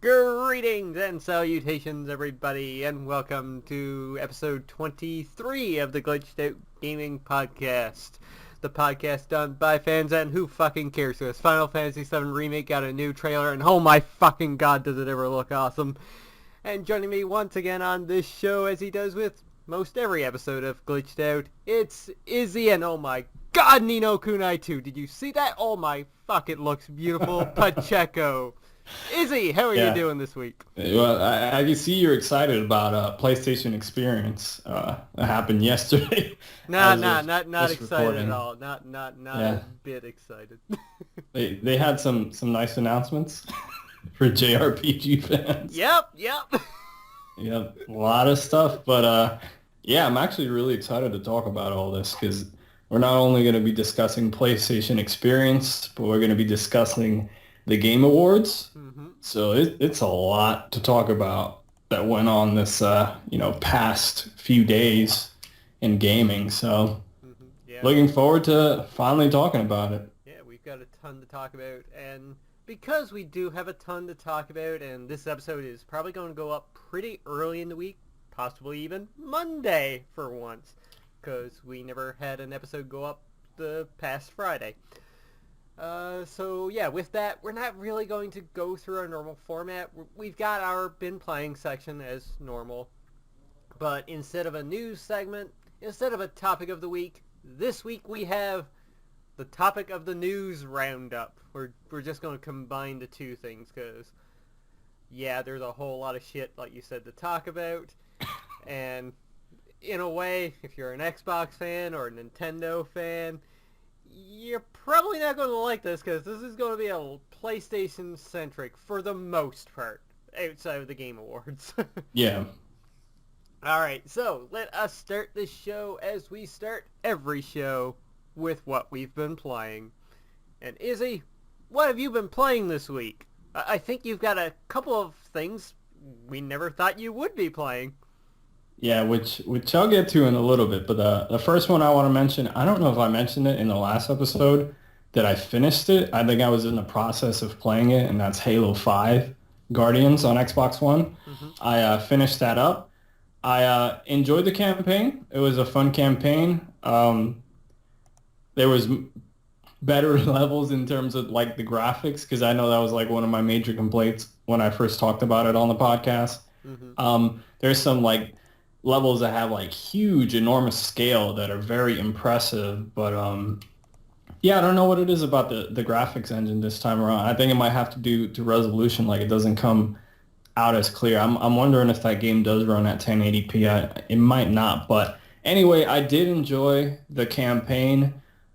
Greetings and salutations, everybody, and welcome to episode 23 of the Glitched Out Gaming Podcast. The podcast done by fans and who fucking cares, because Final Fantasy VII Remake got a new trailer, and oh my fucking god does it ever look awesome. And joining me once again on this show, as he does with most every episode of Glitched Out, it's Izzy, and oh my god, Ni Kuni 2. Did you see that? Oh my fuck, it looks beautiful. Pacheco. Izzy, how are you doing this week? Well, I can see you're excited about PlayStation Experience. That happened yesterday. Not excited recording. at all. Not a bit excited. They had some nice announcements for JRPG fans. Yep. Yep, a lot of stuff. But I'm actually really excited to talk about all this because we're not only going to be discussing PlayStation Experience, but we're going to be discussing the Game Awards. Mm-hmm. So it's a lot to talk about that went on this past few days in gaming. So looking forward to finally talking about it. Yeah, we've got a ton to talk about, and because we do have a ton to talk about, and this episode is probably going to go up pretty early in the week, possibly even Monday for once, because we never had an episode go up the past Friday. With that, we're not really going to go through our normal format. We've got our been playing section as normal, but instead of a news segment, instead of a topic of the week, this week we have the topic of the news roundup. We're just going to combine the two things, because, there's a whole lot of shit, like you said, to talk about, and in a way, if you're an Xbox fan or a Nintendo fan, you're probably not going to like this, because this is going to be a PlayStation-centric, for the most part, outside of the Game Awards. Yeah. Alright, so let us start this show as we start every show with what we've been playing. And Izzy, what have you been playing this week? I think you've got a couple of things we never thought you would be playing. Yeah, which I'll get to in a little bit, but the first one I want to mention, I don't know if I mentioned it in the last episode that I finished it. I think I was in the process of playing it, and that's Halo 5 Guardians on Xbox One. Mm-hmm. I finished that up. I enjoyed the campaign. It was a fun campaign. There was better levels in terms of like the graphics, because I know that was like one of my major complaints when I first talked about it on the podcast. Mm-hmm. There's some like levels that have like huge, enormous scale that are very impressive, but I don't know what it is about the graphics engine this time around. I think it might have to do to resolution, like it doesn't come out as clear. I'm wondering if that game does run at 1080p. It might not, but anyway, I did enjoy the campaign.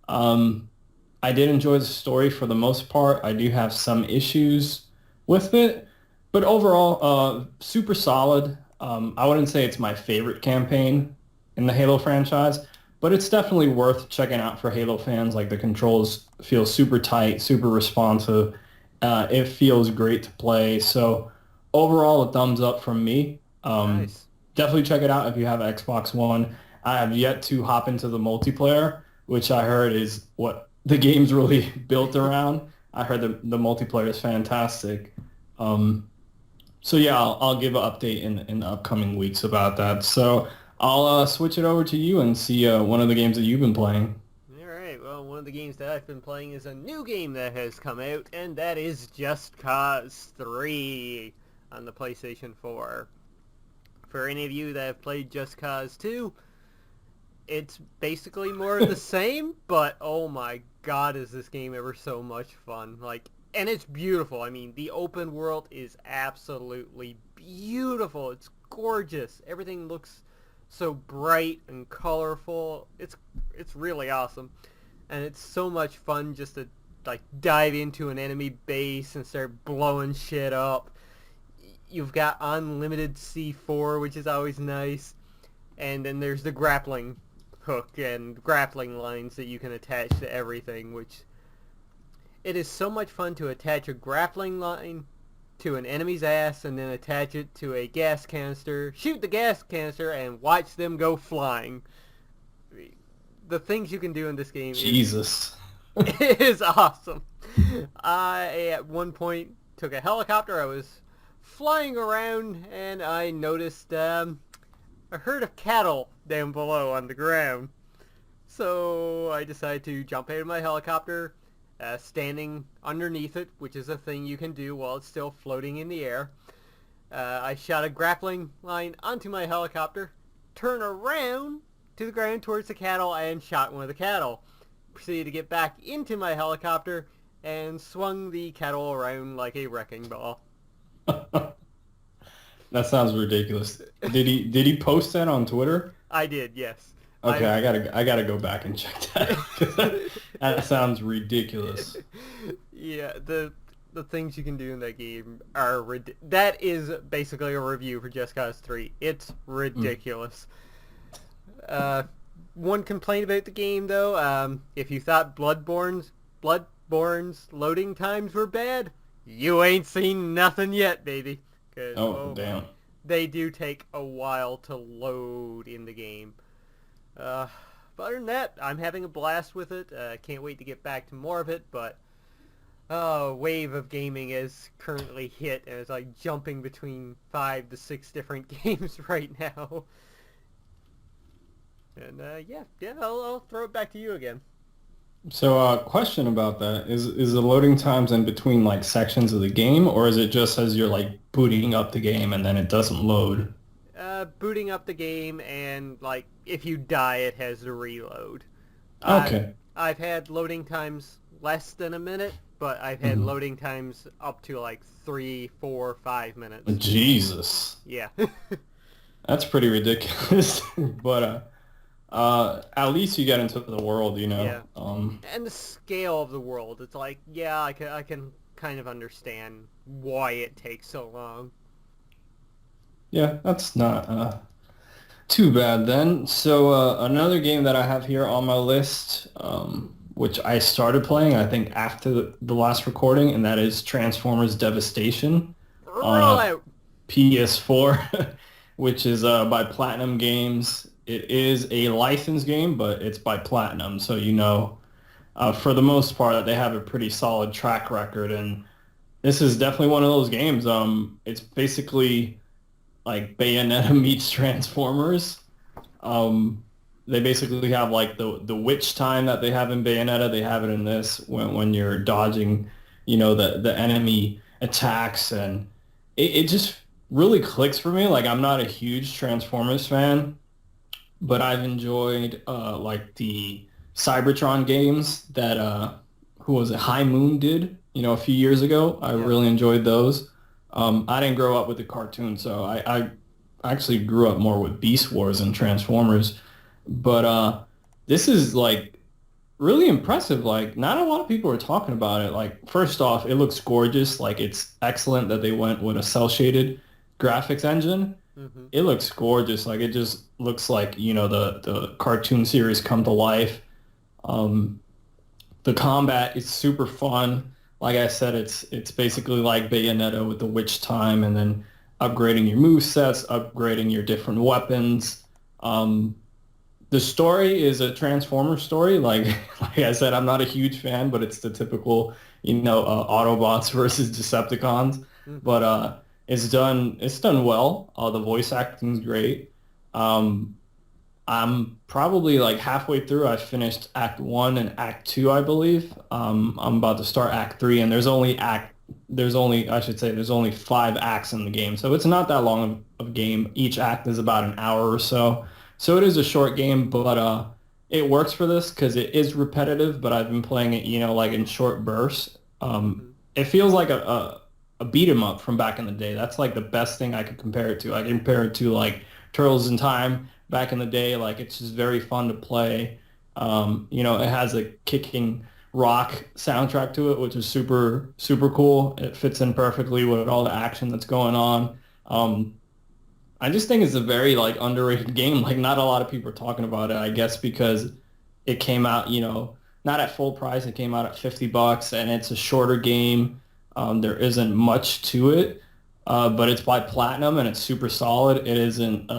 I did enjoy the story for the most part. I do have some issues with it, but overall, super solid. I wouldn't say it's my favorite campaign in the Halo franchise, but it's definitely worth checking out for Halo fans. Like the controls feel super tight, super responsive. It feels great to play. So overall, a thumbs up from me. Nice. Definitely check it out if you have Xbox One. I have yet to hop into the multiplayer, which I heard is what the game's really built around. I heard the multiplayer is fantastic. I'll give an update in the upcoming weeks about that. So I'll switch it over to you and see one of the games that you've been playing. All right. Well, one of the games that I've been playing is a new game that has come out, and that is Just Cause 3 on the PlayStation 4. For any of you that have played Just Cause 2, it's basically more of the same, but oh my god, is this game ever so much fun. And it's beautiful. I mean, the open world is absolutely beautiful. It's gorgeous. Everything looks so bright and colorful. It's really awesome. And it's so much fun just to dive into an enemy base and start blowing shit up. You've got unlimited C4, which is always nice. And then there's the grappling hook and grappling lines that you can attach to everything, which it is so much fun to attach a grappling line to an enemy's ass and then attach it to a gas canister, shoot the gas canister, and watch them go flying. The things you can do in this game is awesome. I, at one point, took a helicopter. I was flying around, and I noticed a herd of cattle down below on the ground. So I decided to jump out of my helicopter, standing underneath it, which is a thing you can do while it's still floating in the air. I shot a grappling line onto my helicopter, turned around to the ground towards the cattle, and shot one of the cattle. Proceeded to get back into my helicopter and swung the cattle around like a wrecking ball. That sounds ridiculous. Did he post that on Twitter? I did, yes. Okay, I gotta go back and check that. That sounds ridiculous. Yeah, the things you can do in that game are that is basically a review for Just Cause 3. It's ridiculous. One complaint about the game though, if you thought Bloodborne's loading times were bad, you ain't seen nothing yet, baby. Damn. They do take a while to load in the game. But other than that, I'm having a blast with it. Can't wait to get back to more of it, but wave of gaming is currently hit, and it's like jumping between 5 to 6 different games right now. And I'll throw it back to you again. So, question about that is the loading times in between like sections of the game, or is it just as you're like booting up the game and then it doesn't load? Booting up the game, and like if you die, it has to reload. Okay. I've had loading times less than a minute, but I've had loading times up to like 3, 4, 5 minutes. Jesus. Yeah. That's pretty ridiculous. But at least you get into the world, you know. Yeah. And the scale of the world, it's like, yeah, I can kind of understand why it takes so long. Yeah, that's not too bad then. So another game that I have here on my list, which I started playing, I think, after the last recording, and that is Transformers Devastation on PS4, which is by Platinum Games. It is a licensed game, but it's by Platinum, so you know, for the most part, they have a pretty solid track record, and this is definitely one of those games. It's basically like Bayonetta meets Transformers. They basically have like the witch time that they have in Bayonetta, they have it in this when you're dodging, you know, the enemy attacks, and it just really clicks for me. Like, I'm not a huge Transformers fan, but I've enjoyed like the Cybertron games that who was it, High Moon did, you know, a few years ago. I really enjoyed those. I didn't grow up with the cartoon, so I actually grew up more with Beast Wars and Transformers. But this is like really impressive. Like, not a lot of people are talking about it. Like, first off, it looks gorgeous. Like, it's excellent that they went with a cel-shaded graphics engine. Mm-hmm. It looks gorgeous. Like, it just looks like, you know, the cartoon series come to life. The combat is super fun. Like I said, it's basically like Bayonetta with the witch time, and then upgrading your movesets, upgrading your different weapons. The story is a Transformers story. Like I said, I'm not a huge fan, but it's the typical, you know, Autobots versus Decepticons. Mm-hmm. But it's done well. The voice acting's great. I'm probably like halfway through. I finished Act 1 and Act 2, I believe. I'm about to start Act 3, and there's only 5 acts in the game. So it's not that long of a game. Each act is about an hour or so. So it is a short game, but it works for this because it is repetitive, but I've been playing it, you know, like in short bursts. It feels like a beat 'em up from back in the day. That's like the best thing I could compare it to. I can compare it to like Turtles in Time back in the day. Like, it's just very fun to play. You know, it has a kicking rock soundtrack to it, which is super, super cool. It fits in perfectly with all the action that's going on. I just think it's a very like underrated game. Like, not a lot of people are talking about it, I guess, because it came out, you know, not at full price. It came out at $50, and it's a shorter game. There isn't much to it, but it's by Platinum, and it's super solid. It isn't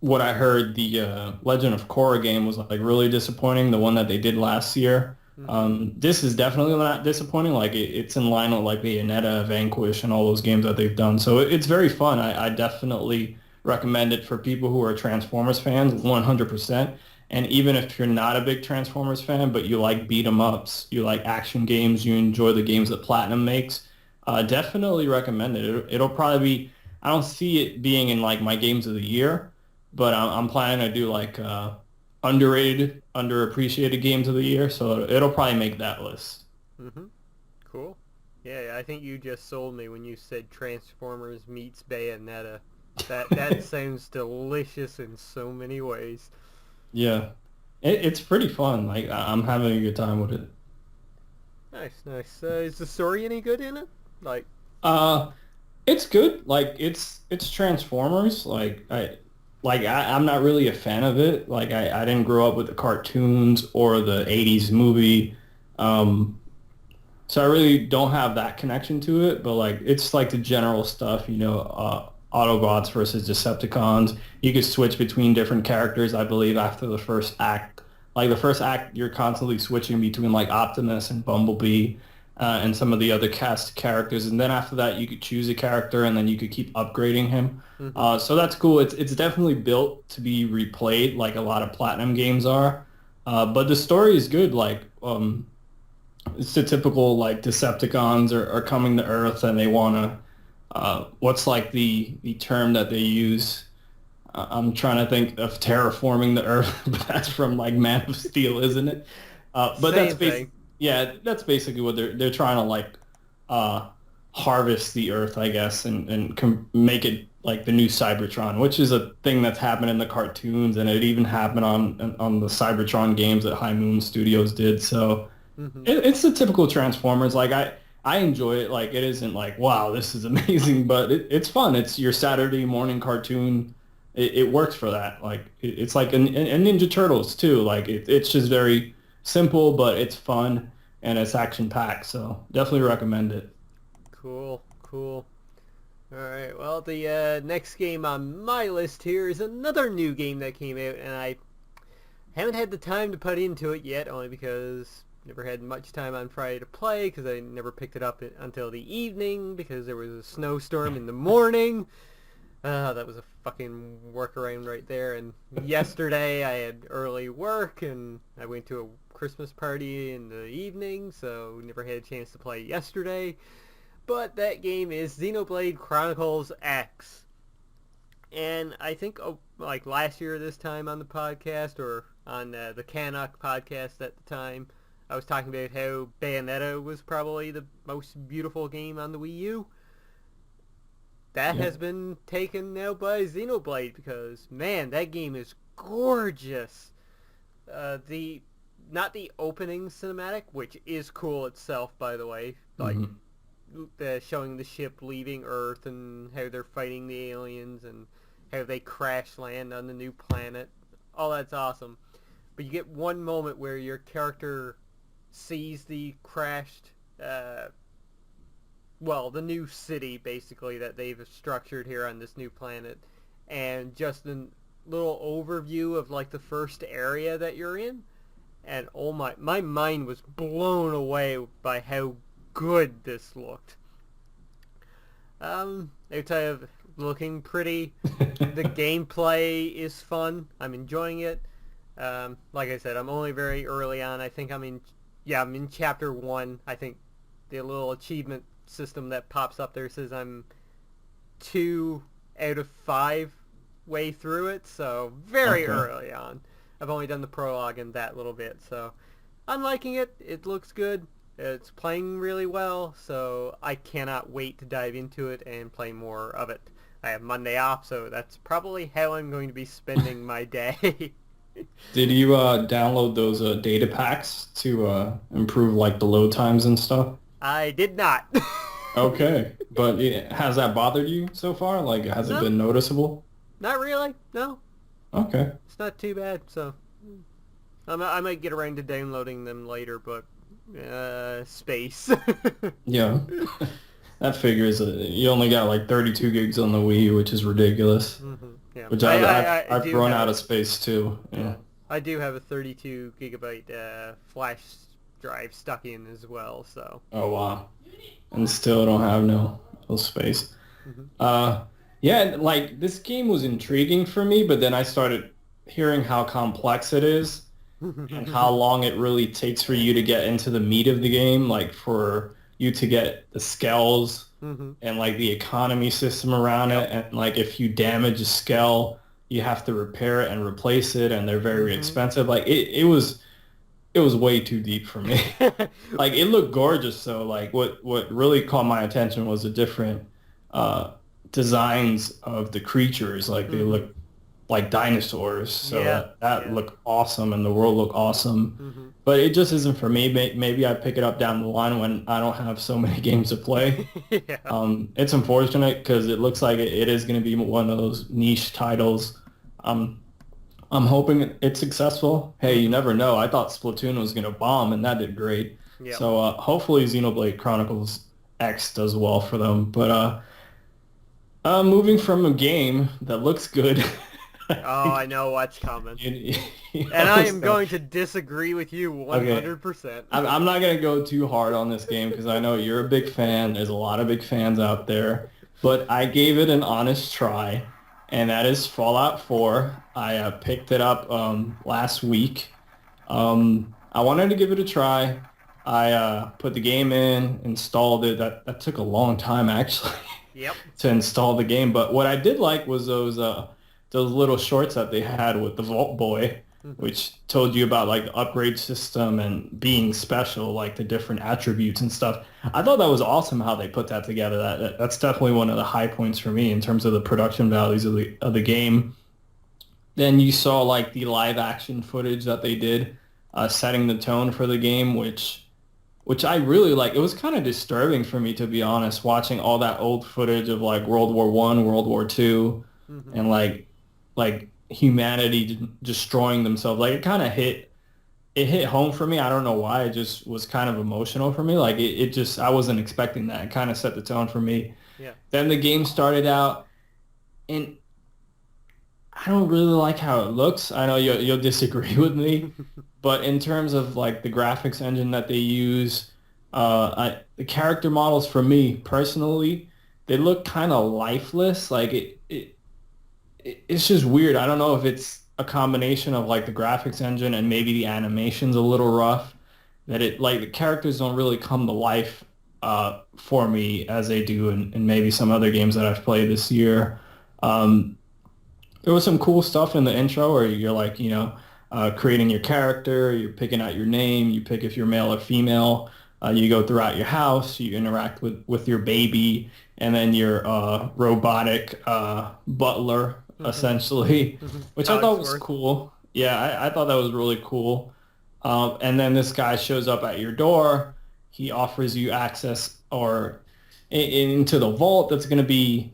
what I heard, the Legend of Korra game was like really disappointing, the one that they did last year. This is definitely not disappointing. Like it's in line with like Bayonetta, Vanquish, and all those games that they've done. So it's very fun. I definitely recommend it for people who are Transformers fans, 100%. And even if you're not a big Transformers fan, but you like beat 'em ups, you like action games, you enjoy the games that Platinum makes, definitely recommend it. It'll probably be. I don't see it being in like my games of the year, but I'm planning to do like underrated, underappreciated games of the year, so it'll probably make that list. Mm-hmm. Cool. Yeah, I think you just sold me when you said Transformers meets Bayonetta. That sounds delicious in so many ways. Yeah, it's pretty fun. Like I'm having a good time with it. Nice, nice. Is the story any good in it? Like, Uh, it's good. Like it's Transformers. I'm not really a fan of it. Like I didn't grow up with the cartoons or the '80s movie. Um, So I really don't have that connection to it, but like it's like the general stuff, Autobots versus Decepticons. You could switch between different characters, I believe, after the first act. Like the first act, you're constantly switching between like Optimus and Bumblebee and some of the other cast characters, and then after that, you could choose a character, and then you could keep upgrading him. So that's cool. It's definitely built to be replayed, like a lot of Platinum games are. But the story is good. Like it's the typical like Decepticons are coming to Earth and they want to what's like the term that they use? I'm trying to think of terraforming the Earth, but that's from like Man of Steel, isn't it? But same thing. Yeah, that's basically what they're trying to like harvest the Earth, I guess, and make it like the new Cybertron, which is a thing that's happened in the cartoons, and it even happened on the Cybertron games that High Moon Studios did. So. It's the typical Transformers. Like I enjoy it. Like it isn't like wow, this is amazing, but it's fun. It's your Saturday morning cartoon. It works for that. Like it's like a Ninja Turtles too. Like it's just very simple, but it's fun and it's action packed. So definitely recommend it. Cool, cool. All right. Well, the next game on my list here is another new game that came out, and I haven't had the time to put into it yet, only because never had much time on Friday to play because I never picked it up until the evening because there was a snowstorm in the morning. That was a fucking workaround right there. And yesterday I had early work and I went to a Christmas party in the evening, so never had a chance to play yesterday. But that game is Xenoblade Chronicles X. And I think like last year this time on the podcast or on the Canuck podcast at the time, I was talking about how Bayonetta was probably the most beautiful game on the Wii U. That has been taken now by Xenoblade because, man, that game is gorgeous. Not the opening cinematic, which is cool itself, by the way, like showing the ship leaving Earth and how they're fighting the aliens and how they crash land on the new planet. All that's awesome. But you get one moment where your character sees the crashed, the new city, basically, that they've structured here on this new planet, and just a little overview of, like, the first area that you're in, and oh my mind was blown away by how good this looked. Outside of looking pretty, the gameplay is fun. I'm enjoying it. Like I said, I'm only very early on. I think I'm in chapter 1. I think the little achievement system that pops up there says I'm 2 out of 5 way through it, so very early on. I've only done the prologue and that little bit, so I'm liking it. It looks good. It's playing really well, so I cannot wait to dive into it and play more of it. I have Monday off, so that's probably how I'm going to be spending my day. Did you download those data packs to improve like the load times and stuff? I did not. Okay, but has that bothered you so far? Like, has it been noticeable? Not really, no. Okay. It's not too bad, so I might get around to downloading them later, but space. Yeah. That figures you only got like 32 gigs on the Wii, which is ridiculous. Mm-hmm. Yeah. Which I've run out of space too. Yeah. I do have a 32 gigabyte flash drive stuck in as well, so. Oh, wow. And still don't have no space. Mm-hmm. Yeah, like, this game was intriguing for me, but then I started hearing how complex it is and how long it really takes for you to get into the meat of the game, like, for you to get the skills Mm-hmm. and, like, the economy system around it. And, like, if you damage a skill, you have to repair it and replace it, and they're very expensive. Like, it was way too deep for me. Like, it looked gorgeous, so like what really caught my attention was the different uh designs of the creatures. Like, they look like dinosaurs, so Yeah, that yeah. looked awesome, and the world looked awesome. Mm-hmm. But it just isn't for me. Maybe I pick it up down the line when I don't have so many games to play. Yeah. It's unfortunate because it looks like it is going to be one of those niche titles. Um, I'm hoping it's successful. Hey, you never know. I thought Splatoon was going to bomb, and that did great. Yep. So hopefully Xenoblade Chronicles X does well for them. But moving from a game that looks good. Oh, I know what's coming. You And I am so- going to disagree with you 100%. I'm not going to go too hard on this game because I know you're a big fan. There's a lot of big fans out there. But I gave it an honest try, and that is Fallout 4. I picked it up last week. I wanted to give it a try. I put the game in, installed it. That took a long time, actually, Yep. to install the game. But what I did like was those little shorts that they had with the Vault Boy, which told you about like the upgrade system and being special, like the different attributes and stuff. I thought that was awesome how they put that together. That's definitely one of the high points for me in terms of the production values of the game. Then you saw like the live action footage that they did, setting the tone for the game, which I really like. It was kind of disturbing for me, to be honest, watching all that old footage of like World War One, World War Two, and like humanity destroying themselves. Like, it hit home for me. I don't know why. It just was kind of emotional for me. Like, it just, I wasn't expecting that. It kind of set the tone for me. Yeah. Then the game started out, and I don't really like how it looks. I know you'll disagree with me, but in terms of like the graphics engine that they use, the character models for me personally, they look kind of lifeless. Like it's just weird. I don't know if it's a combination of like the graphics engine and maybe the animation's a little rough, that it like the characters don't really come to life for me as they do in maybe some other games that I've played this year. There was some cool stuff in the intro where you're like, creating your character, you're picking out your name, you pick if you're male or female, you go throughout your house, you interact with your baby, and then your robotic butler, essentially, which I thought was cool. Yeah, I thought that was really cool. And then this guy shows up at your door. He offers you access or into the vault that's going to be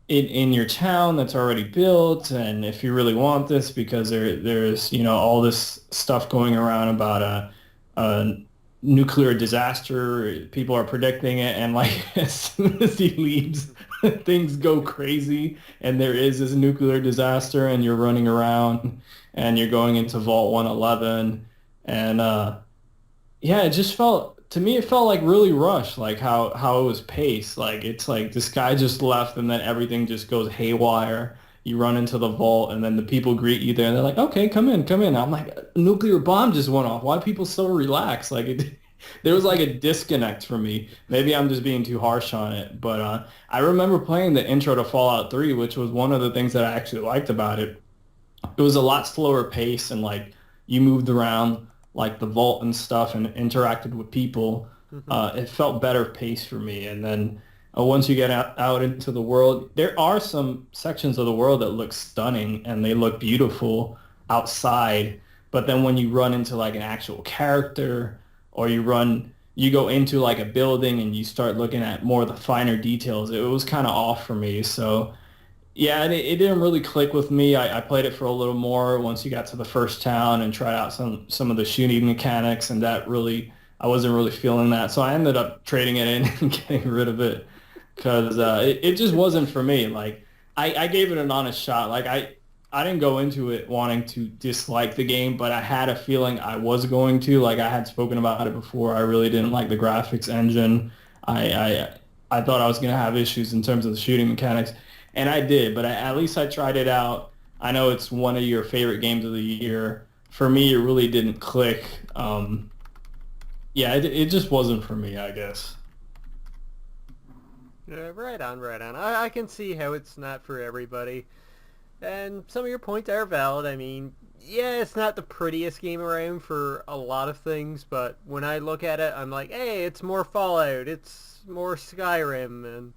in your town that's already built. And if you really want this, because there's all this stuff going around about a nuclear disaster, people are predicting it, and like as soon as he leaves, things go crazy, and there is this nuclear disaster, and you're running around, and you're going into Vault 111, and yeah, it just felt. To me, it felt like really rushed, like how it was paced. Like, it's like this guy just left and then everything just goes haywire. You run into the vault and then the people greet you there and they're like, okay, come in, come in. I'm like, a nuclear bomb just went off. Why are people so relaxed? Like, there was like a disconnect for me. Maybe I'm just being too harsh on it. But I remember playing the intro to Fallout 3, which was one of the things that I actually liked about it. It was a lot slower pace, and like you moved around like the vault and stuff and interacted with people. It felt better paced for me. And then once you get out into the world, there are some sections of the world that look stunning and they look beautiful outside. But then when you run into like an actual character, or you go into like a building and you start looking at more of the finer details, it was kind of off for me. So yeah, it didn't really click with me. I played it for a little more once you got to the first town and tried out some of the shooting mechanics, and that really, I wasn't really feeling that. So I ended up trading it in and getting rid of it because it just wasn't for me. Like, I gave it an honest shot. Like, I didn't go into it wanting to dislike the game, but I had a feeling I was going to. Like I had spoken about it before. I really didn't like the graphics engine. I thought I was going to have issues in terms of the shooting mechanics, and I did. But at least I tried it out. I know it's one of your favorite games of the year. For me, it really didn't click. Yeah, it just wasn't for me, I guess. Right on, right on. I can see how it's not for everybody. And some of your points are valid. I mean, yeah, it's not the prettiest game around for a lot of things, but when I look at it, I'm like, hey, it's more Fallout, it's more Skyrim, and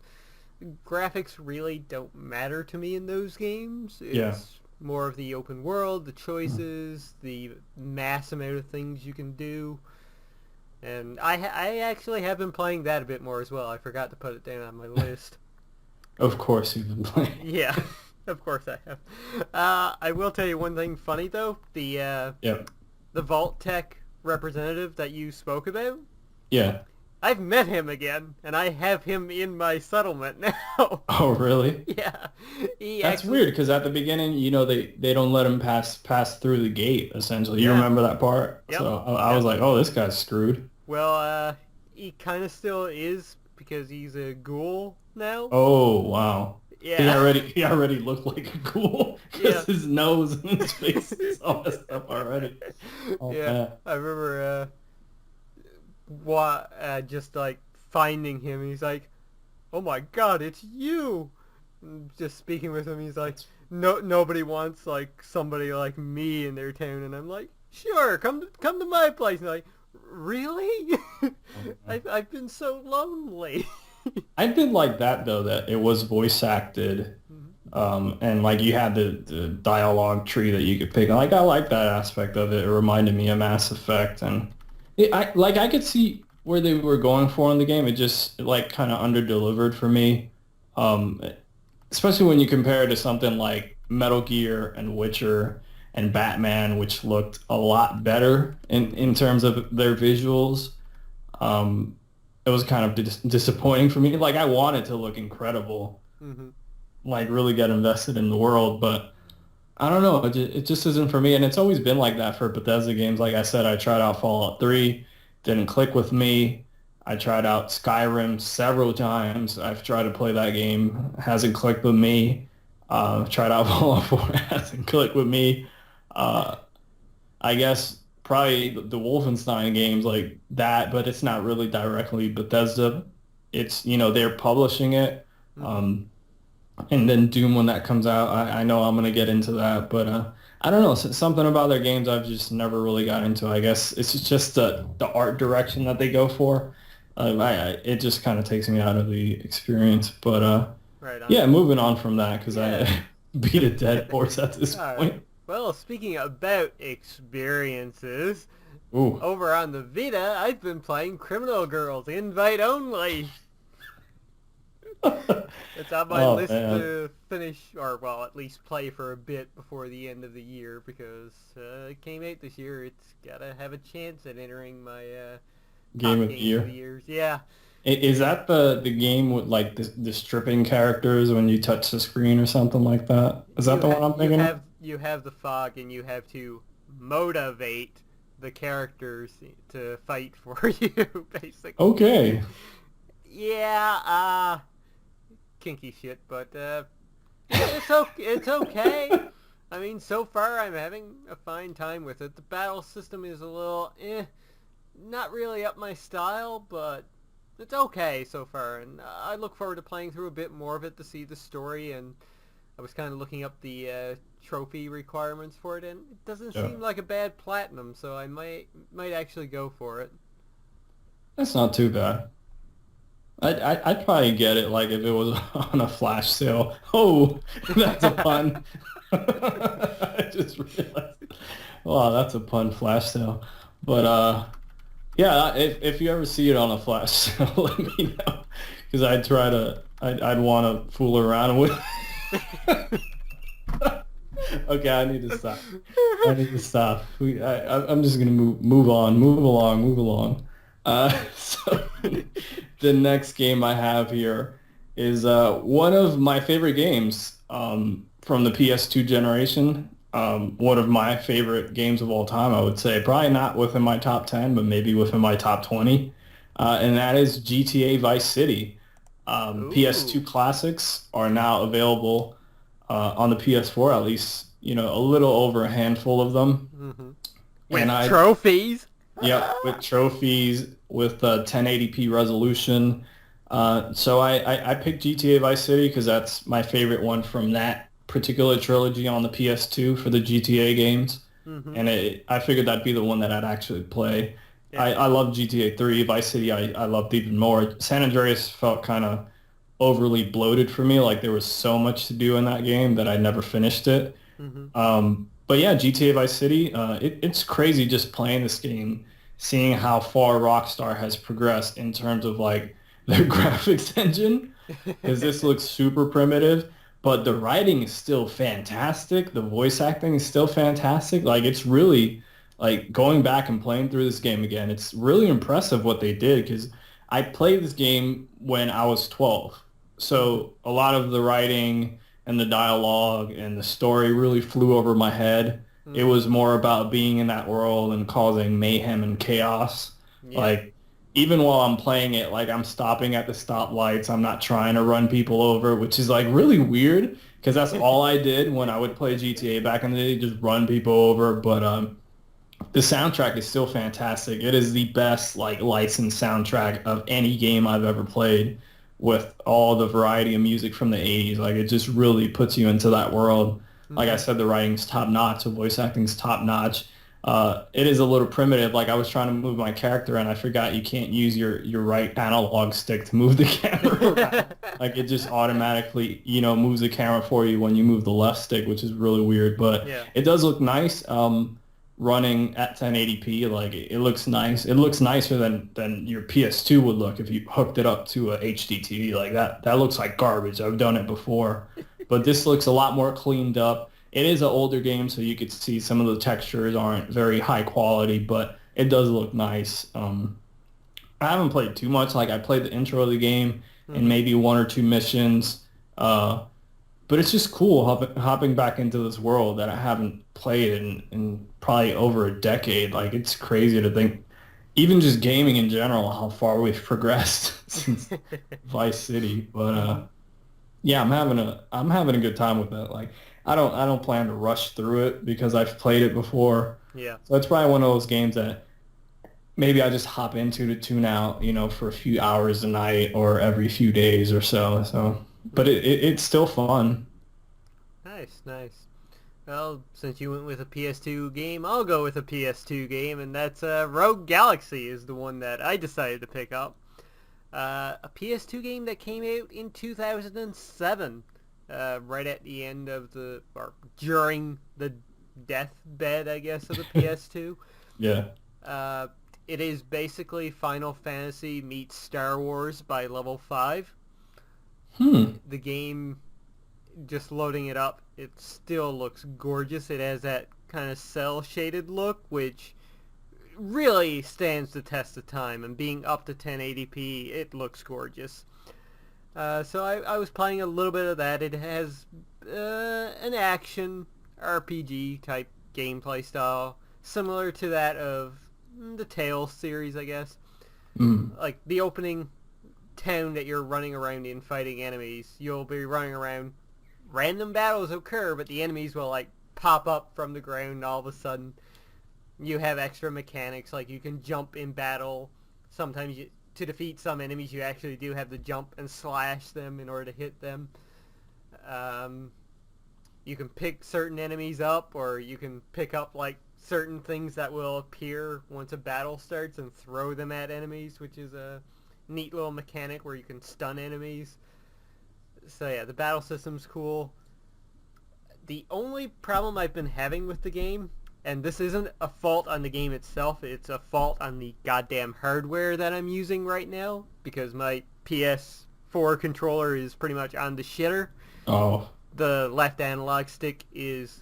graphics really don't matter to me in those games. Yeah. It's more of the open world, the choices, the mass amount of things you can do. And I actually have been playing that a bit more as well. I forgot to put it down on my list. Of course you've been playing. Yeah, of course I have. I will tell you one thing funny, though. The Vault Tech representative that you spoke about, Yeah. I've met him again, and I have him in my settlement now. Oh, really? Yeah. That's weird, because at the beginning, they don't let him pass through the gate, essentially. You Yeah. remember that part? Yep. So I was like, oh, this guy's screwed. Well, he kind of still is, because he's a ghoul now. Oh, wow. Yeah. He already looked like a ghoul, because his nose and his face is all messed up already. Oh, Yeah. man. I remember just like finding him, and he's like, "Oh my God, it's you!" And just speaking with him, he's like, nobody wants like somebody like me in their town," and I'm like, "Sure, come to my place." And like, really? I've been so lonely. I did like that, though, that it was voice acted, and like you had the dialogue tree that you could pick. Like I like that aspect of it. It reminded me of Mass Effect, and I could see where they were going for in the game. It just like kind of under-delivered for me, especially when you compare it to something like Metal Gear and Witcher and Batman, which looked a lot better in terms of their visuals. It was kind of disappointing for me. Like I wanted to look incredible, like really get invested in the world, but I don't know. It just isn't for me, and it's always been like that for Bethesda games. Like I said, I tried out Fallout 3, didn't click with me. I tried out Skyrim several times. I've tried to play that game, hasn't clicked with me. Tried out Fallout 4, hasn't clicked with me. I guess probably the Wolfenstein games like that, but it's not really directly Bethesda. It's, they're publishing it. And then Doom, when that comes out, I know I'm going to get into that, but I don't know. Something about their games I've just never really got into. I guess it's just the art direction that they go for. It just kind of takes me out of the experience. But Right on. yeah, moving on from that, because I beat a dead horse at this All point. right. Well, speaking about experiences, Ooh. over on the Vita, I've been playing Criminal Girls Invite Only. It's on my list to finish, or well, at least play for a bit before the end of the year, because it came out this year. It's gotta have a chance at entering my Game top of the games year. of the years. Yeah. Is that the game with like the stripping characters when you touch the screen or something like that? Is that the one I'm thinking of? You have the fog, and you have to motivate the characters to fight for you, basically. Okay. Yeah, kinky shit, but it's okay. I mean, so far I'm having a fine time with it. The battle system is a little not really up my style, but it's okay so far, and I look forward to playing through a bit more of it to see the story. And I was kind of looking up the trophy requirements for it, and it doesn't seem like a bad platinum, so I might actually go for it. That's not too bad. I'd probably get it like if it was on a flash sale. Oh, that's a pun. I just realized. Wow, that's a pun, flash sale. But yeah, if you ever see it on a flash sale, let me know, because I'd want to fool around with. Okay, I need to stop. I'm just gonna move along. So the next game I have here is one of my favorite games from the PS2 generation. One of my favorite games of all time, I would say. Probably not within my top 10, but maybe within my top 20. And that is GTA Vice City. PS2 Ooh. classics are now available on the PS4, at least, a little over a handful of them. Mm-hmm. And With trophies. yep, with trophies, with 1080p resolution. So I picked GTA Vice City because that's my favorite one from that particular trilogy on the PS2 for the GTA games. Mm-hmm. And I figured that'd be the one that I'd actually play. Yeah. I love GTA 3. Vice City I loved even more. San Andreas felt kind of overly bloated for me. Like there was so much to do in that game that I never finished it. Mm-hmm. But yeah, GTA Vice City, it's crazy just playing this game, seeing how far Rockstar has progressed in terms of like their graphics engine, because this looks super primitive, but the writing is still fantastic. The voice acting is still fantastic. Like it's really like going back and playing through this game again. It's really impressive what they did because I played this game when I was 12. So a lot of the writing and the dialogue and the story really flew over my head. It was more about being in that world and causing mayhem and chaos. Yeah. Like even while I'm playing it, like I'm stopping at the stoplights. I'm not trying to run people over, which is like really weird because that's all I did when I would play GTA back in the day, just run people over. But the soundtrack is still fantastic. It is the best like licensed soundtrack of any game I've ever played with all the variety of music from the 80s. Like it just really puts you into that world. Like I said, the writing's top notch, the voice acting's top notch. It is a little primitive. Like I was trying to move my character and I forgot you can't use your right analog stick to move the camera around. Like it just automatically, moves the camera for you when you move the left stick, which is really weird. But Yeah. it does look nice. Running at 1080p, like it looks nice. It looks nicer than your PS2 would look if you hooked it up to a HD TV. Like that looks like garbage. I've done it before, but this looks a lot more cleaned up. It is an older game, so you could see some of the textures aren't very high quality, but it does look nice. I haven't played too much. Like I played the intro of the game and maybe one or two missions. But it's just cool hopping back into this world that I haven't played in probably over a decade. Like it's crazy to think, even just gaming in general, how far we've progressed since Vice City. But yeah, I'm having a good time with it. Like I don't plan to rush through it because I've played it before. Yeah. So it's probably one of those games that maybe I just hop into to tune out, for a few hours a night or every few days or so. So. But it's still fun. Nice. Well, since you went with a PS2 game, I'll go with a PS2 game, and that's Rogue Galaxy is the one that I decided to pick up. A PS2 game that came out in 2007, right at the end of or during the deathbed, I guess, of the PS2. Yeah. It is basically Final Fantasy meets Star Wars by level 5. The game, just loading it up, it still looks gorgeous. It has that kind of cel-shaded look, which really stands the test of time. And being up to 1080p, it looks gorgeous. So I was playing a little bit of that. It has an action RPG type gameplay style, similar to that of the Tales series, I guess. Like the opening town that you're running around in fighting enemies, you'll be running around, random battles occur, but the enemies will like pop up from the ground all of a sudden. You have extra mechanics, like you can jump in battle. Sometimes to defeat some enemies you actually do have to jump and slash them in order to hit them. You can pick certain enemies up, or you can pick up like certain things that will appear once a battle starts and throw them at enemies, which is a neat little mechanic where you can stun enemies. So yeah, the battle system's cool. The only problem I've been having with the game, and this isn't a fault on the game itself, it's a fault on the goddamn hardware that I'm using right now, because my PS4 controller is pretty much on the shitter. Oh. The left analog stick is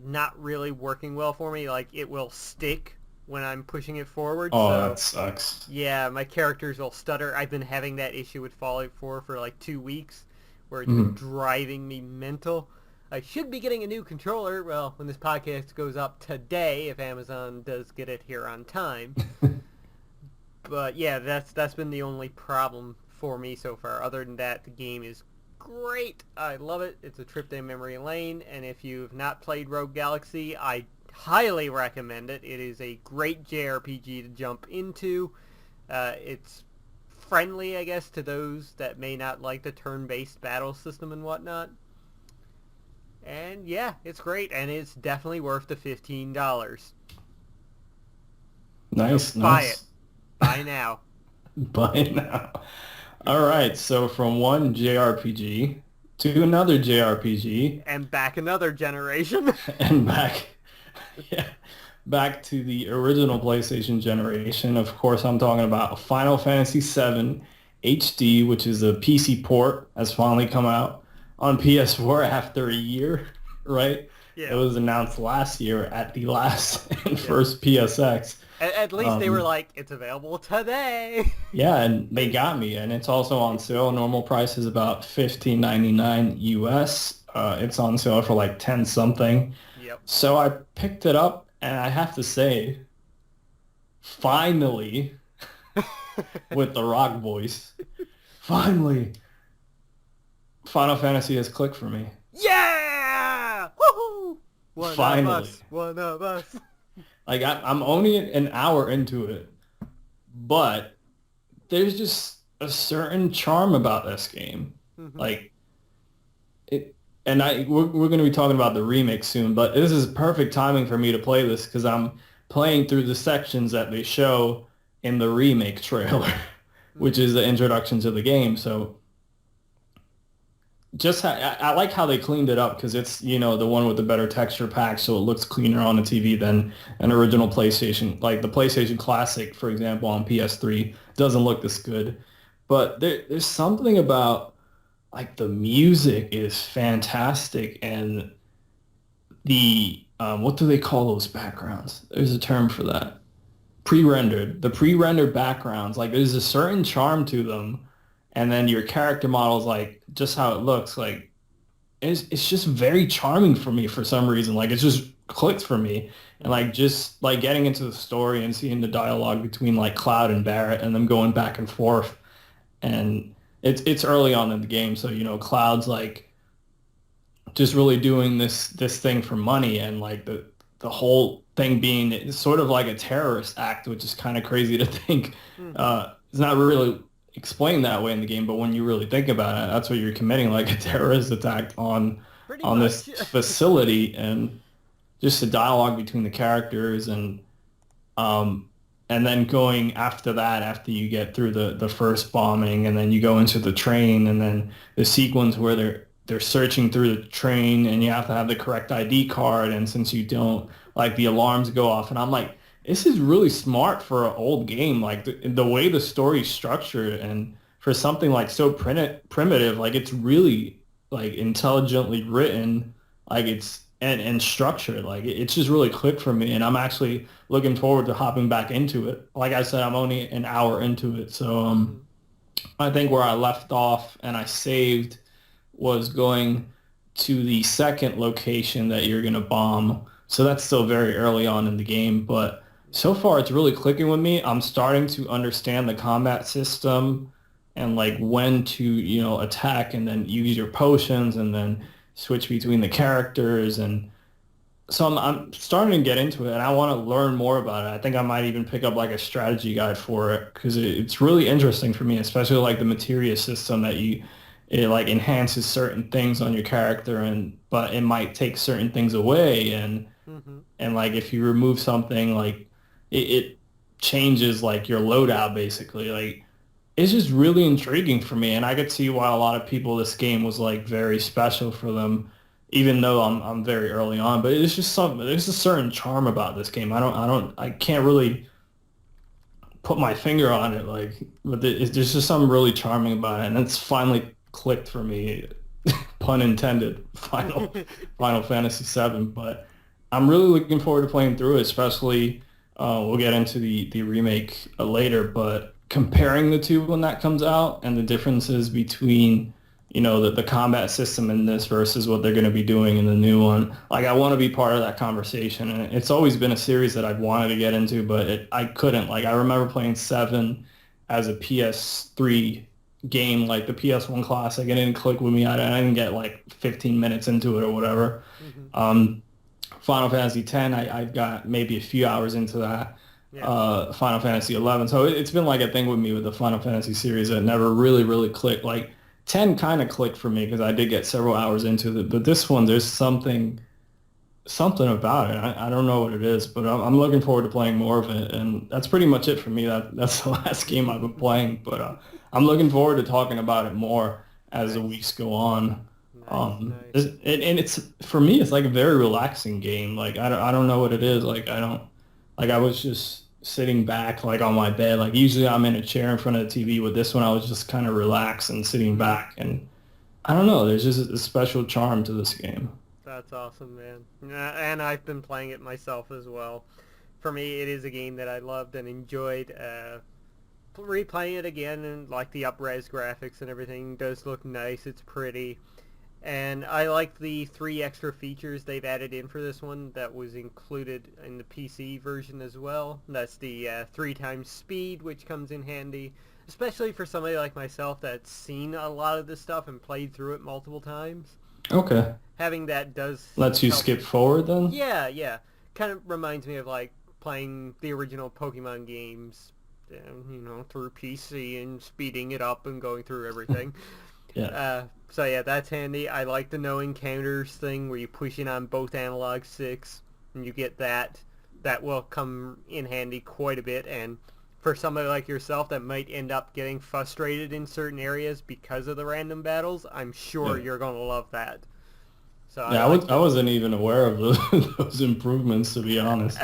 not really working well for me. Like, it will stick when I'm pushing it forward. Oh, so, that sucks. yeah, my characters will stutter. I've been having that issue with Fallout 4 for like 2 weeks, where it's been driving me mental. I should be getting a new controller, well, when this podcast goes up today, if Amazon does get it here on time. But yeah, that's been the only problem for me so far. Other than that, the game is great. I love it. It's a trip down memory lane, and if you've not played Rogue Galaxy, I highly recommend it. It is a great JRPG to jump into. It's friendly, I guess, to those that may not like the turn-based battle system and whatnot. And yeah, it's great, and it's definitely worth the $15. Nice, so buy nice. it. Buy now. Buy now. All right, so from one JRPG to another JRPG. And back another generation. And back to the original PlayStation generation. Of course, I'm talking about Final Fantasy VII HD, which is a PC port, has finally come out on PS4 after a year, right? Yeah. It was announced last year at the last and first PSX. At least they were like, it's available today. Yeah, and they got me, and it's also on sale. Normal price is about $15.99 US. It's on sale for like 10 something. Yep. So I picked it up, and I have to say, finally, with the rock voice, finally, Final Fantasy has clicked for me. Yeah! Woohoo! Finally. One of us. Like, I'm only an hour into it, but there's just a certain charm about this game. Mm-hmm. Like, and we're going to be talking about the remake soon, but this is perfect timing for me to play this because I'm playing through the sections that they show in the remake trailer, which is the introduction to the game. So just I like how they cleaned it up because it's, the one with the better texture pack, so it looks cleaner on the TV than an original PlayStation. Like the PlayStation Classic, for example, on PS3 doesn't look this good. But there's something about, like, the music is fantastic, and the what do they call those backgrounds? There's a term for that. The pre-rendered backgrounds, like, there's a certain charm to them. And then your character models, like, just how it looks, like, it's just very charming for me for some reason. Like, it just clicked for me. And, like, just, like, getting into the story and seeing the dialogue between, like, Cloud and Barrett and them going back and forth. And it's early on in the game, so, Cloud's, like, just really doing this thing for money. And, like, the whole thing being sort of like a terrorist act, which is kind of crazy to think. It's not really explained that way in the game, but when you really think about it, that's what you're committing, like a terrorist attack on this facility. And just the dialogue between the characters, and then going after that, after you get through the first bombing, and then you go into the train, and then the sequence where they're searching through the train, and you have to have the correct ID card, and since you don't, like, the alarms go off, and I'm like, this is really smart for an old game. Like, the way the story's structured, and for something, like, so primitive, like, it's really, like, intelligently written, like, it's and structured. Like, it's just really clicked for me, and I'm actually looking forward to hopping back into it. Like I said, I'm only an hour into it, so I think where I left off and I saved was going to the second location that you're gonna bomb. So that's still very early on in the game, but so far it's really clicking with me. I'm starting to understand the combat system and, like, when to, attack and then use your potions and then switch between the characters. And so I'm starting to get into it, and I want to learn more about it. I think I might even pick up, like, a strategy guide for it because it's really interesting for me, especially, like, the materia system that it like enhances certain things on your character, but it might take certain things away, and like, if you remove something, like, it changes, like, your loadout, basically. Like, it's just really intriguing for me, and I could see why a lot of people, this game was, like, very special for them, even though I'm very early on. But it's just there's a certain charm about this game. I can't really put my finger on it, like, but there's just something really charming about it, and it's finally clicked for me, pun intended. Final Fantasy VII. But I'm really looking forward to playing through it, especially we'll get into the remake later, but comparing the two when that comes out and the differences between the combat system in this versus what they're going to be doing in the new one. Like, I want to be part of that conversation. And it's always been a series that I've wanted to get into, but I couldn't. Like, I remember playing 7 as a PS3 game, like the PS1 Classic. It didn't click with me. I didn't get like 15 minutes into it or whatever. Final Fantasy X, I got maybe a few hours into that. Yeah. Final Fantasy 11. So it's been like a thing with me with the Final Fantasy series that never really, really clicked. Like 10 kind of clicked for me because I did get several hours into it. But this one, there's something about it. I don't know what it is, but I'm looking forward to playing more of it. And that's pretty much it for me. That's the last game I've been playing. But I'm looking forward to talking about it more as the weeks go on. Nice. And it's, for me, it's like a very relaxing game. Like, I don't know what it is. Like, I was just sitting back, like, on my bed. Like, usually I'm in a chair in front of the TV. With this one, I was just kind of relaxed and sitting back. And I don't know. There's just a special charm to this game. That's awesome, man. And I've been playing it myself as well. For me, it is a game that I loved and enjoyed. Replaying it again, and like the up-res graphics and everything does look nice. It's pretty. And I like the 3 extra features they've added in for this one that was included in the PC version as well. That's the 3 times speed, which comes in handy, especially for somebody like myself that's seen a lot of this stuff and played through it multiple times. Okay. Having that does... Lets you skip forward then? Yeah. Kind of reminds me of like playing the original Pokemon games, through PC and speeding it up and going through everything. Yeah. So yeah, that's handy. I like the no encounters thing where you push in on both analog sticks and you get that. That will come in handy quite a bit. And for somebody like yourself that might end up getting frustrated in certain areas because of the random battles, I'm sure you're going to love that. So I wasn't even aware of those improvements, to be honest.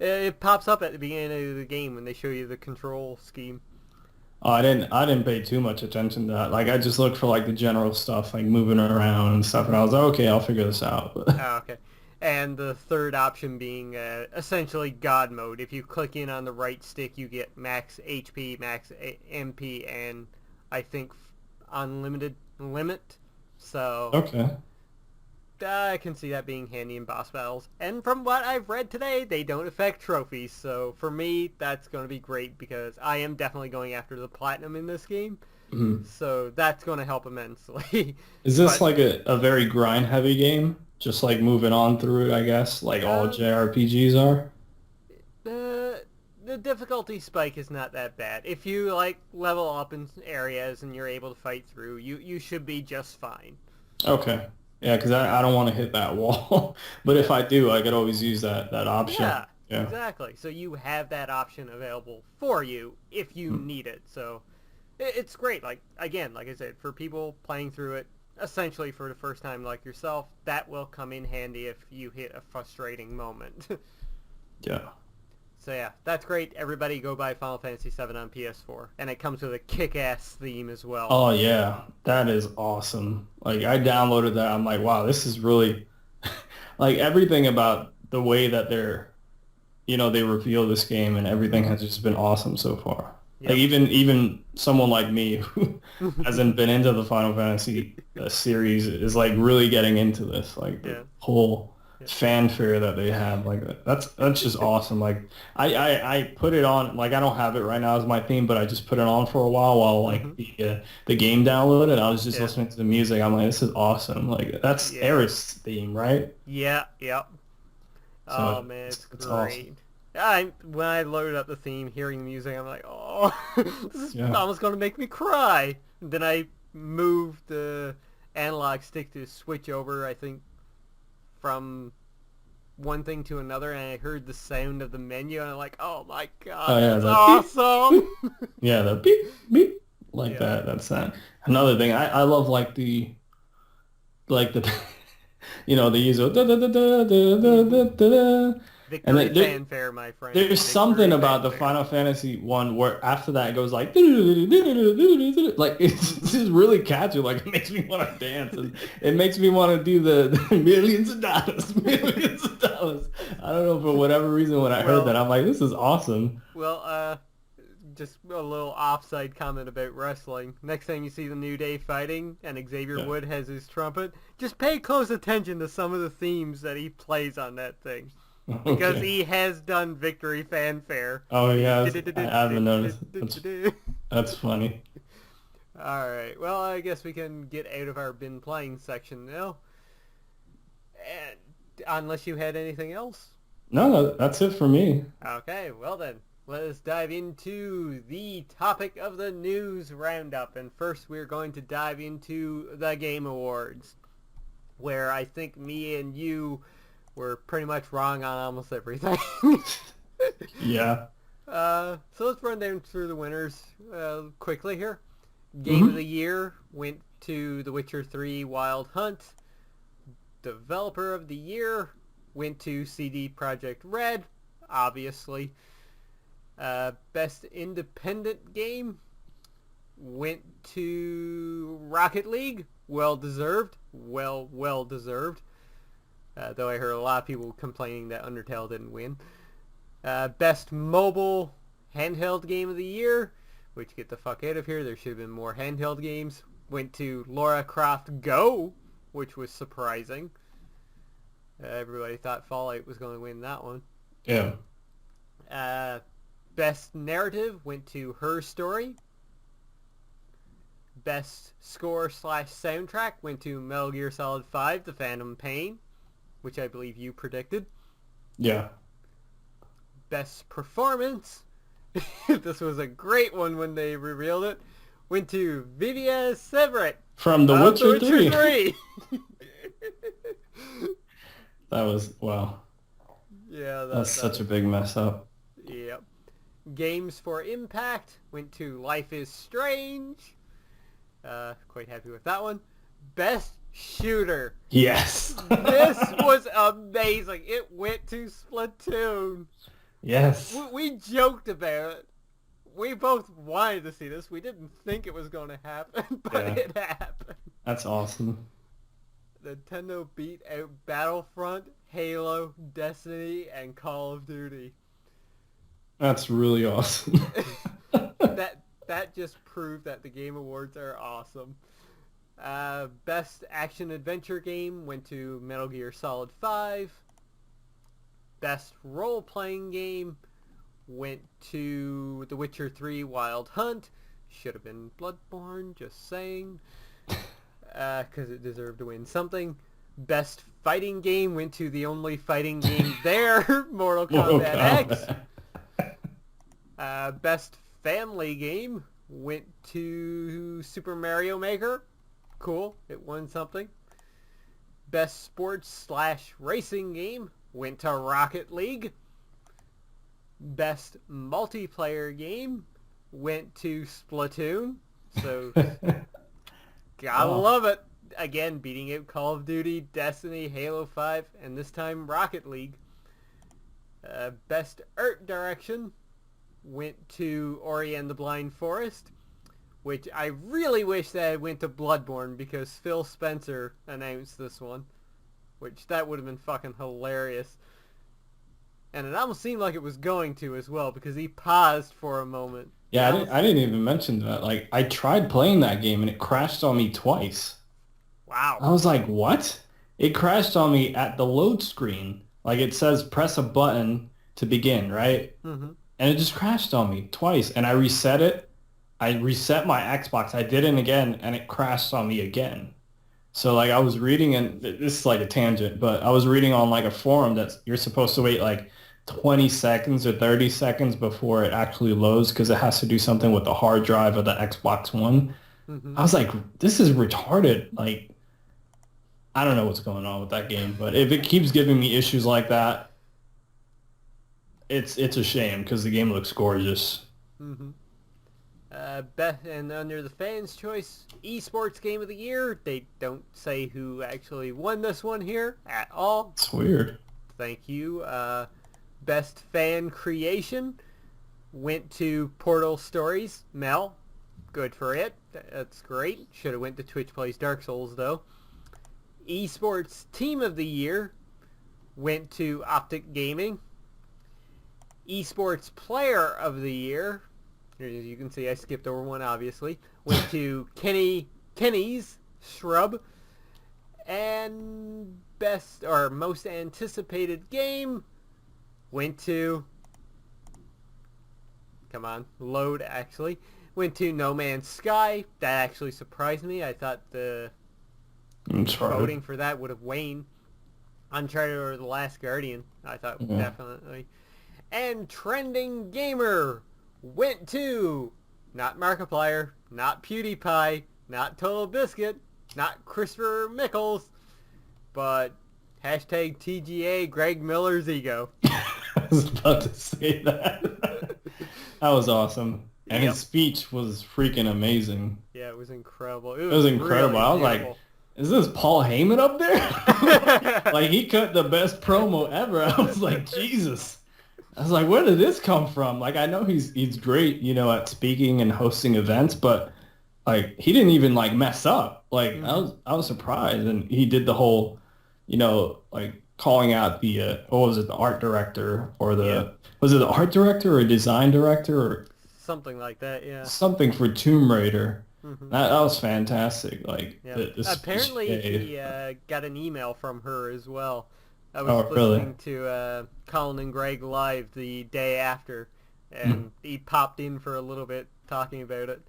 It pops up at the beginning of the game when they show you the control scheme. Oh, I didn't pay too much attention to that. Like, I just looked for like the general stuff, like moving around and stuff, and I was like, okay, I'll figure this out. Oh, okay. And the third option being essentially God mode. If you click in on the right stick, you get max HP, max MP, and I think unlimited limit. So okay. I can see that being handy in boss battles. And from what I've read today, they don't affect trophies. So for me, that's going to be great because I am definitely going after the platinum in this game. Mm-hmm. So that's going to help immensely. Is this like a very grind-heavy game? Just like moving on through it, I guess, like all JRPGs are? The difficulty spike is not that bad. If you like level up in areas and you're able to fight through, you should be just fine. Okay. Yeah, because I don't want to hit that wall. But if I do, I could always use that option. Yeah, exactly. So you have that option available for you if you need it. So it's great. Like, again, like I said, for people playing through it, essentially for the first time like yourself, that will come in handy if you hit a frustrating moment. Yeah. So yeah, that's great. Everybody go buy Final Fantasy VII on PS4. And it comes with a kick-ass theme as well. Oh yeah, that is awesome. Like, I downloaded that. I'm like, wow, this is really... like, everything about the way that they reveal this game and everything has just been awesome so far. Yep. Like, even someone like me who hasn't been into the Final Fantasy series is like really getting into this. Like, the whole fanfare that they have, like, that's just awesome. Like, I put it on, like, I don't have it right now as my theme, but I just put it on for a while like the game downloaded. I was just listening to the music. I'm like, this is awesome. Like, that's Aerith's theme, right? Yeah. Oh man, it's great. Awesome. When I loaded up the theme, hearing the music, I'm like, oh, this is almost going to make me cry. And then I moved the analog stick to switch over, I think, from one thing to another, and I heard the sound of the menu, and I'm like, oh my god, that's awesome! Yeah, the beep, beep, like that. That's that. Another thing, I love, like, the they use a da-da-da-da-da-da-da-da. Victory fanfare, my friend. There's something about the Final Fantasy one where after that it goes like like it's just really catchy. Like, it makes me want to dance, and it makes me want to do the millions of dollars. I don't know, for whatever reason when I heard that, I'm like, this is awesome. Well, just a little offside comment about wrestling. Next time you see the New Day fighting and Xavier Wood has his trumpet, just pay close attention to some of the themes that he plays on that thing. Because he has done Victory Fanfare. Oh, yeah. I haven't noticed. That's funny. Alright, well, I guess we can get out of our been playing section now. And, unless you had anything else? No, that's it for me. Okay, well then, let us dive into the topic of the news roundup. And first we're going to dive into the Game Awards, where I think me and you were pretty much wrong on almost everything. Yeah. So let's run down through the winners quickly here. Game of the Year went to The Witcher 3 Wild Hunt. Developer of the Year went to CD Projekt Red, obviously. Best Independent Game went to Rocket League. Well-deserved. Well-deserved. Though I heard a lot of people complaining that Undertale didn't win. Best Mobile Handheld Game of the Year, which, get the fuck out of here, there should have been more handheld games, went to Lara Croft Go, which was surprising. Everybody thought Fallout was going to win that one. Yeah. Best Narrative went to Her Story. Best Score/Soundtrack went to Metal Gear Solid 5, The Phantom Pain, which I believe you predicted. Yeah. Best Performance, this was a great one when they revealed it, went to Vivia Severit from The Witcher 3. 3. That was, wow. Yeah, that's such a big mess up. Yep. Games for Impact went to Life is Strange. Quite happy with that one. Best Shooter. Yes. This was amazing. It went to Splatoon. Yes. We joked about it. We both wanted to see this. We didn't think it was going to happen, but it happened. That's awesome. Nintendo beat out Battlefront, Halo, Destiny, and Call of Duty. That's really awesome. That just proved that the Game Awards are awesome. Best Action Adventure Game went to Metal Gear Solid 5. Best Role-Playing Game went to The Witcher 3 Wild Hunt. Should have been Bloodborne, just saying. Because it deserved to win something. Best Fighting Game went to the only fighting game there, Mortal Kombat X. Best Family Game went to Super Mario Maker. Cool, it won something. Best Sports/Racing Game went to Rocket League. Best Multiplayer Game went to Splatoon. So, gotta love it. Again, beating out Call of Duty, Destiny, Halo 5, and this time Rocket League. Best Art Direction went to Ori and the Blind Forest, which I really wish that it went to Bloodborne because Phil Spencer announced this one, which that would have been fucking hilarious. And it almost seemed like it was going to as well because he paused for a moment. Yeah, I didn't even mention that. Like, I tried playing that game and it crashed on me twice. Wow. I was like, what? It crashed on me at the load screen. Like, it says press a button to begin, right? Mm-hmm. And it just crashed on me twice. And I reset it. I reset my Xbox. I did it again, and it crashed on me again. So, like, I was reading, and this is like a tangent, but I was reading on, like, a forum that you're supposed to wait, like, 20 seconds or 30 seconds before it actually loads because it has to do something with the hard drive of the Xbox One. Mm-hmm. I was like, this is retarded. Like, I don't know what's going on with that game, but if it keeps giving me issues like that, it's a shame because the game looks gorgeous. Mm-hmm. And under the fans' choice, esports game of the year, they don't say who actually won this one here at all. It's weird. Thank you. Best fan creation went to Portal Stories. Mel, good for it. That's great. Should have went to Twitch Plays Dark Souls, though. Esports Team of the Year went to Optic Gaming. Esports Player of the Year, As you can see, I skipped over one, obviously. Went to Kenny's Shrub. And best or most anticipated game went to... Come on, load, actually. Went to No Man's Sky. That actually surprised me. I thought the voting for that would have waned. Uncharted or The Last Guardian, I thought definitely. And Trending Gamer went to not Markiplier, not PewDiePie, not Total Biscuit, not Christopher Mickles, but hashtag TGA Greg Miller's ego. I was about to say that. That was awesome. And his speech was freaking amazing. Yeah, it was incredible. It was incredible. Really I was like, is this Paul Heyman up there? Like, he cut the best promo ever. I was like, Jesus. I was like, where did this come from? Like, I know he's great, you know, at speaking and hosting events, but like, he didn't even like mess up. Like, I was surprised, and he did the whole, you know, like calling out the what was it, the art director or the was it the art director or design director or something like that? Yeah, something for Tomb Raider. That was fantastic. Like, apparently he got an email from her as well. I was really? listening to Colin and Greg live the day after, and he popped in for a little bit talking about it.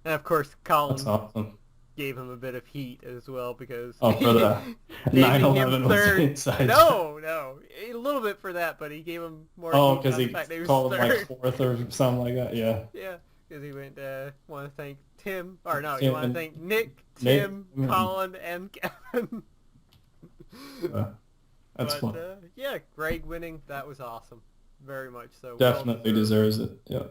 And of course, Colin gave him a bit of heat as well because for the 9/11 was inside. No, a little bit for that, but he gave him more. Oh, because he called him like fourth or something like that. Yeah. Yeah, because he went. Want to thank Tim, or no, you want to thank Nick, Tim, Colin, and Kevin. That's fun. Yeah, Greg winning, that was awesome. Very much so. Definitely deserves it. Yeah.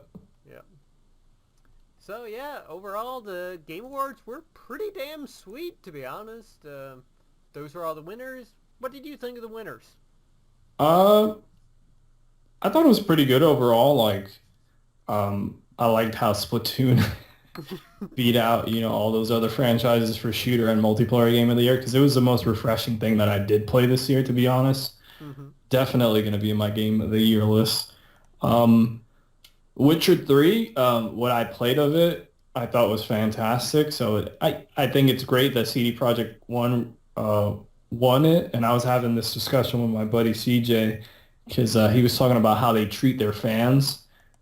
So yeah, overall the Game Awards were pretty damn sweet, to be honest. Those were all the winners. What did you think of the winners? I thought it was pretty good overall. Like, I liked how Splatoon beat out, you know, all those other franchises for shooter and multiplayer game of the year, because it was the most refreshing thing that I did play this year, to be honest. Definitely going to be in my game of the year list. Witcher 3, what I played of it, I thought was fantastic. So I think it's great that CD Projekt won it. And I was having this discussion with my buddy CJ because he was talking about how they treat their fans.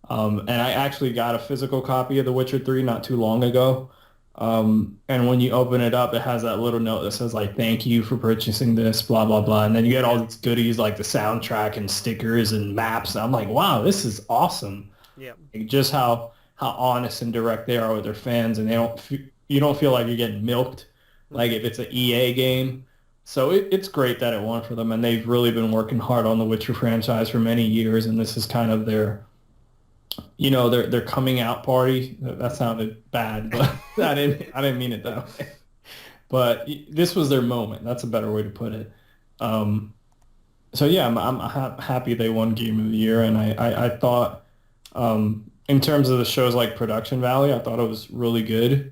And I actually got a physical copy of The Witcher 3 not too long ago. And when you open it up, it has that little note that says, like, thank you for purchasing this, blah, blah, blah. And then you get all these goodies like the soundtrack and stickers and maps. And I'm like, wow, this is awesome. Yeah. Like, just how honest and direct they are with their fans. And you don't feel like you're getting milked, like if it's an EA game. So it's great that it won for them. And they've really been working hard on the Witcher franchise for many years. And this is kind of their... You know, their coming out party. That sounded bad, but I didn't mean it that way. But this was their moment. That's a better way to put it. So yeah, I'm happy they won Game of the Year, and I thought, in terms of the show's like production value, I thought it was really good.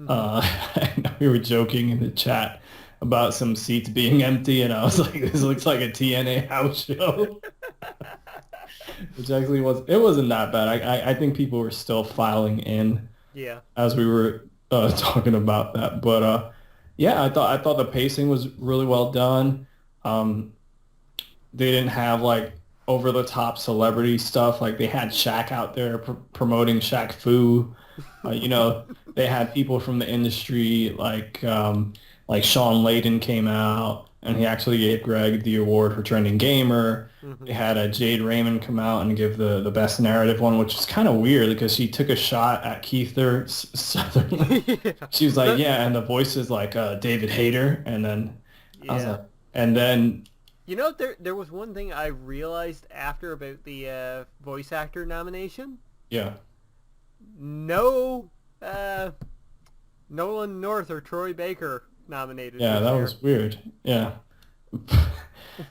I know we were joking in the chat about some seats being empty, and I was like, this looks like a TNA house show. Which actually wasn't that bad. I think people were still filing in. Yeah. As we were talking about that, but yeah, I thought the pacing was really well done. They didn't have like over the top celebrity stuff. Like they had Shaq out there promoting Shaq Fu. You know, they had people from the industry like Sean Layden came out. And he actually gave Greg the award for Trending Gamer. They had Jade Raymond come out and give the best narrative one, which is kind of weird because she took a shot at Keither Sutherland. She was like, yeah, and the voice is like David Hayter. And then I was like, and then... You know, there was one thing I realized after about the voice actor nomination. Yeah. No Nolan North or Troy Baker nominated. Yeah, that was weird. Yeah.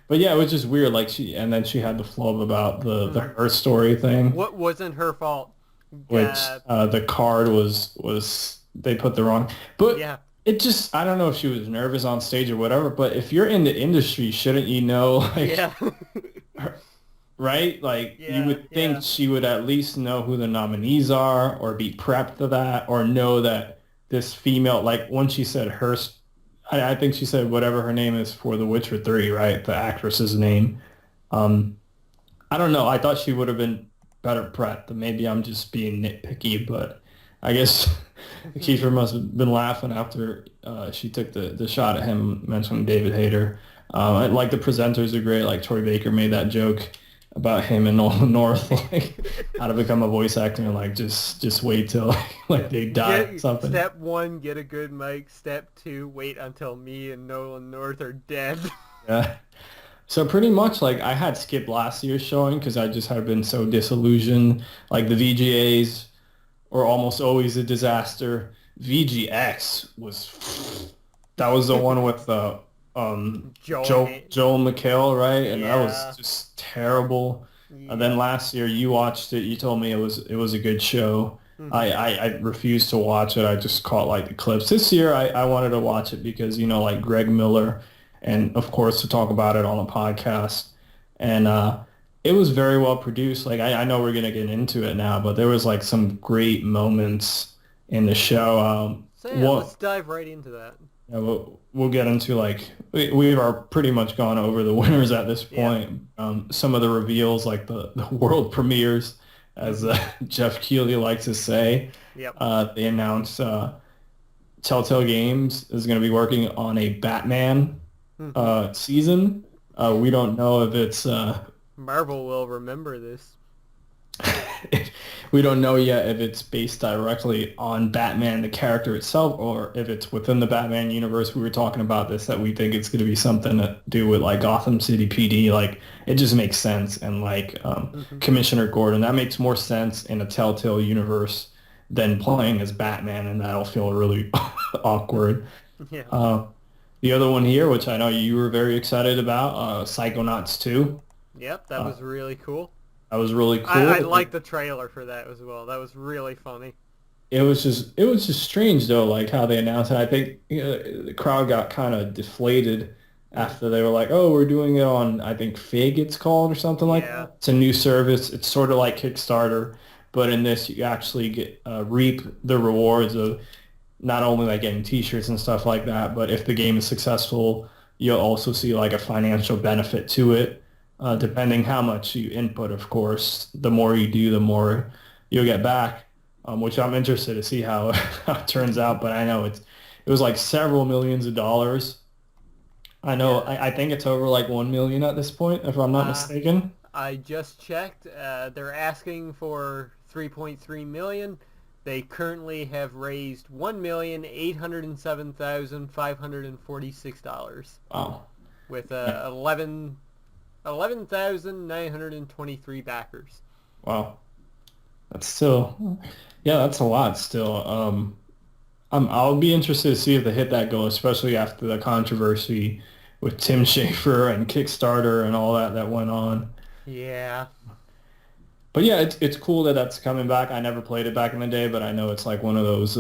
But yeah, it was just weird. Like she had the flub about the her story thing. What wasn't her fault? Which the card was they put the wrong. But yeah. It just, I don't know if she was nervous on stage or whatever, but if you're in the industry, shouldn't you know? Like, right? Like you Yeah, would think yeah. she would at least know who the nominees are or be prepped to that or know that this female, like when she said I think she said whatever her name is for The Witcher 3, right? The actress's name. Um, I don't know. I thought she would have been better prepped. Maybe I'm just being nitpicky, but I guess Kiefer must have been laughing after she took the shot at him mentioning David Hayter. Like the presenters are great. Like Troy Baker made that joke about him and Nolan North, like how to become a voice actor, and like just wait till like they die or something. Step 1, get a good mic. Step 2, wait until me and Nolan North are dead. Yeah. So pretty much like I had skipped last year's showing because I just had been so disillusioned. Like the VGAs were almost always a disaster. VGX that was the one with Joel McHale, right? And that was just terrible. Yeah. And then last year you watched it. You told me it was a good show. Mhm. I refused to watch it. I just caught like the clips. This year I wanted to watch it because, you know, like Greg Miller and of course to talk about it on a podcast. And it was very well produced. Like I know we're gonna get into it now, but there was like some great moments in the show. So yeah, let's dive right into that. Yeah, we'll get into like we are pretty much gone over the winners at this point. Yeah. Some of the reveals, like the world premieres, as Jeff Keighley likes to say. Yep. They announced Telltale Games is going to be working on a Batman season. We don't know if it's Marvel will remember this. We don't know yet if it's based directly on Batman, the character itself, or if it's within the Batman universe. We were talking about this, that we think it's going to be something to do with like Gotham City PD. Like it just makes sense. And like Commissioner Gordon, that makes more sense in a Telltale universe than playing as Batman, and that'll feel really awkward. Yeah. The other one here, which I know you were very excited about, Psychonauts 2. Yep, that was really cool. That was really cool. I liked the trailer for that as well. That was really funny. It was just strange though, like how they announced it. I think the crowd got kind of deflated after they were like, "Oh, we're doing it on," I think Fig it's called or something like that. It's a new service. It's sort of like Kickstarter, but in this you actually get reap the rewards of not only like getting T-shirts and stuff like that, but if the game is successful, you'll also see like a financial benefit to it. Depending how much you input, of course, the more you do, the more you'll get back, which I'm interested to see how it turns out. But I know it was like several millions of dollars. I know, I think it's over like 1 million at this point, if I'm not mistaken. I just checked. They're asking for 3.3 million. They currently have raised $1,807,546. Wow. With 11,923 backers. Wow. That's still, that's a lot still. I'll be interested to see if they hit that goal, especially after the controversy with Tim Schafer and Kickstarter and all that went on. Yeah. But yeah, it's cool that that's coming back. I never played it back in the day, but I know it's like one of those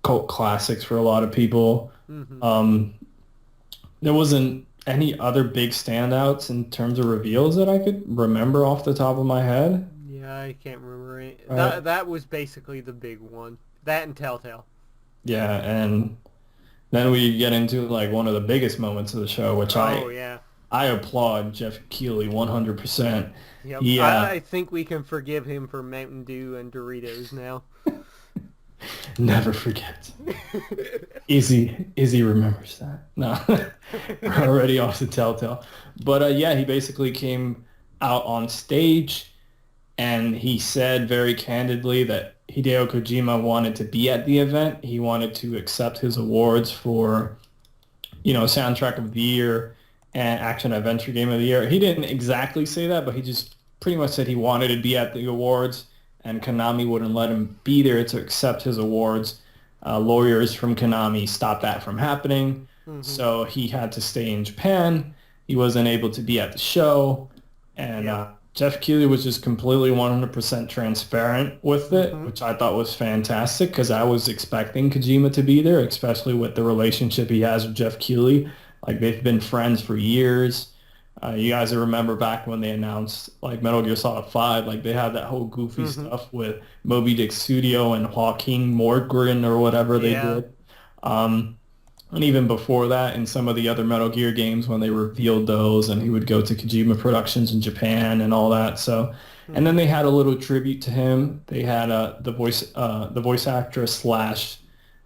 cult classics for a lot of people. Mm-hmm. There wasn't any other big standouts in terms of reveals that I could remember off the top of my head? Yeah, I can't remember it. That was basically the big one. That and Telltale. Yeah, and then we get into like one of the biggest moments of the show, which I applaud Jeff Keighley 100%. Yep. Yeah. I think we can forgive him for Mountain Dew and Doritos now. Never forget. Izzy remembers that. No, we're already off the Telltale. But he basically came out on stage and he said very candidly that Hideo Kojima wanted to be at the event. He wanted to accept his awards for, soundtrack of the year and action adventure game of the year. He didn't exactly say that, but he just pretty much said he wanted to be at the awards. And Konami wouldn't let him be there to accept his awards. Lawyers from Konami stopped that from happening. Mm-hmm. So he had to stay in Japan. He wasn't able to be at the show. And Jeff Keighley was just completely 100% transparent with it, which I thought was fantastic because I was expecting Kojima to be there, especially with the relationship he has with Jeff Keighley. Like, they've been friends for years. You guys remember back when they announced like Metal Gear Solid 5, like they had that whole goofy stuff with Moby Dick Studio and Joaquin Morgren or whatever they did. And even before that, in some of the other Metal Gear games, when they revealed those, and he would go to Kojima Productions in Japan and all that. So, and then they had a little tribute to him. They had the voice actress slash,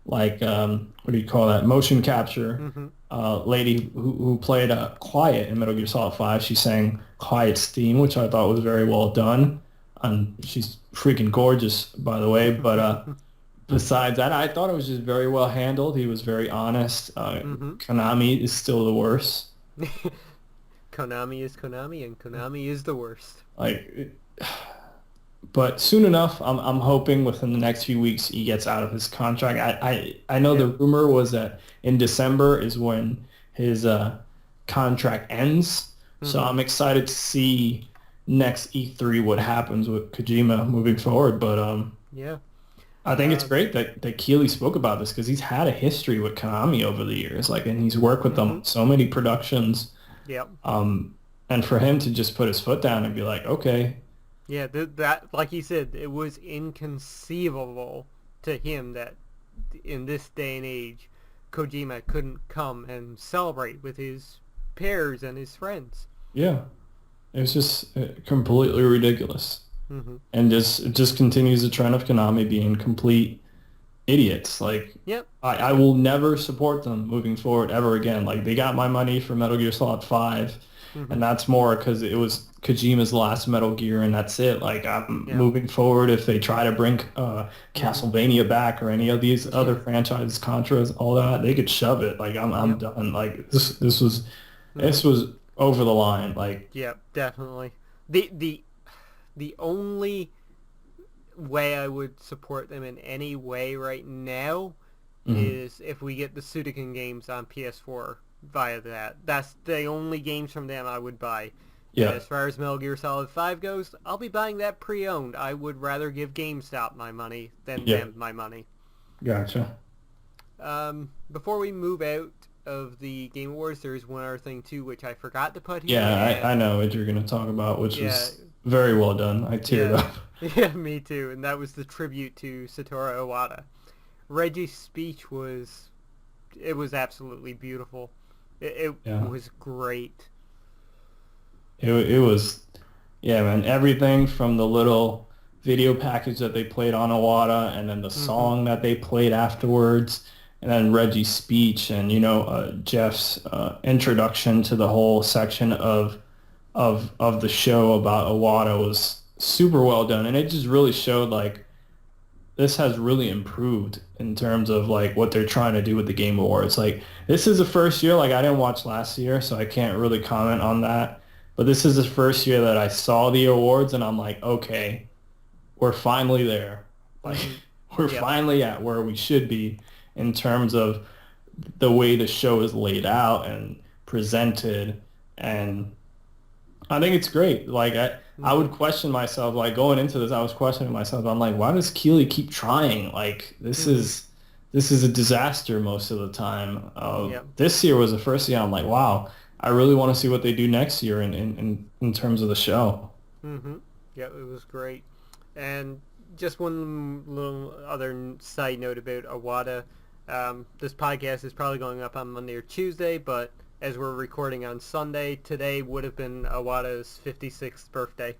like, what do you call that? Motion capture lady who played Quiet in Metal Gear Solid 5. She sang Quiet's theme, which I thought was very well done. And she's freaking gorgeous, by the way. But besides that, I thought it was just very well handled. He was very honest. Konami is still the worst. Konami is Konami, and Konami is the worst. But soon enough, I'm hoping within the next few weeks he gets out of his contract. I know the rumor was that in December is when his contract ends. So I'm excited to see next E3 what happens with Kojima moving forward. But I think it's great that Keeley spoke about this because he's had a history with Konami over the years, and he's worked with them on so many productions. And for him to just put his foot down and be like, okay. Yeah, that like he said, it was inconceivable to him that in this day and age, Kojima couldn't come and celebrate with his peers and his friends. Yeah, it was just completely ridiculous. And it just continues the trend of Konami being complete idiots. I will never support them moving forward ever again. They got my money for Metal Gear Solid 5, and that's more because it was Kojima's last Metal Gear, and that's it. I'm moving forward. If they try to bring Castlevania back or any of these other franchises, Contras, all that, they could shove it. I'm done. This was over the line. Yeah, definitely. The only way I would support them in any way right now is if we get the Sudoku games on PS4 via that. That's the only games from them I would buy. Yeah. As far as Metal Gear Solid 5 goes, I'll be buying that pre-owned. I would rather give GameStop my money than them my money. Gotcha. Before we move out of the Game Awards, there's one other thing too, which I forgot to put here. Yeah, I know what you're going to talk about, which is very well done. I teared up. Yeah, me too. And that was the tribute to Satoru Iwata. Reggie's speech was absolutely beautiful. It was great. It was, man, everything from the little video package that they played on Iwata, and then the song that they played afterwards, and then Reggie's speech, and Jeff's introduction to the whole section of the show about Iwata was super well done, and it just really showed this has really improved in terms of what they're trying to do with the Game Awards. This is the first year, I didn't watch last year, so I can't really comment on that. But this is the first year that I saw the awards, and I'm like, okay, we're finally there. We're finally at where we should be in terms of the way the show is laid out and presented. And I think it's great. I would question myself, going into this, I was questioning myself. I'm like, why does Keeley keep trying? This is a disaster most of the time. This year was the first year I'm like, wow, I really want to see what they do next year in terms of the show. Yeah, it was great. And just one little other side note about Iwata. This podcast is probably going up on Monday or Tuesday, but as we're recording on Sunday, today would have been Iwata's 56th birthday.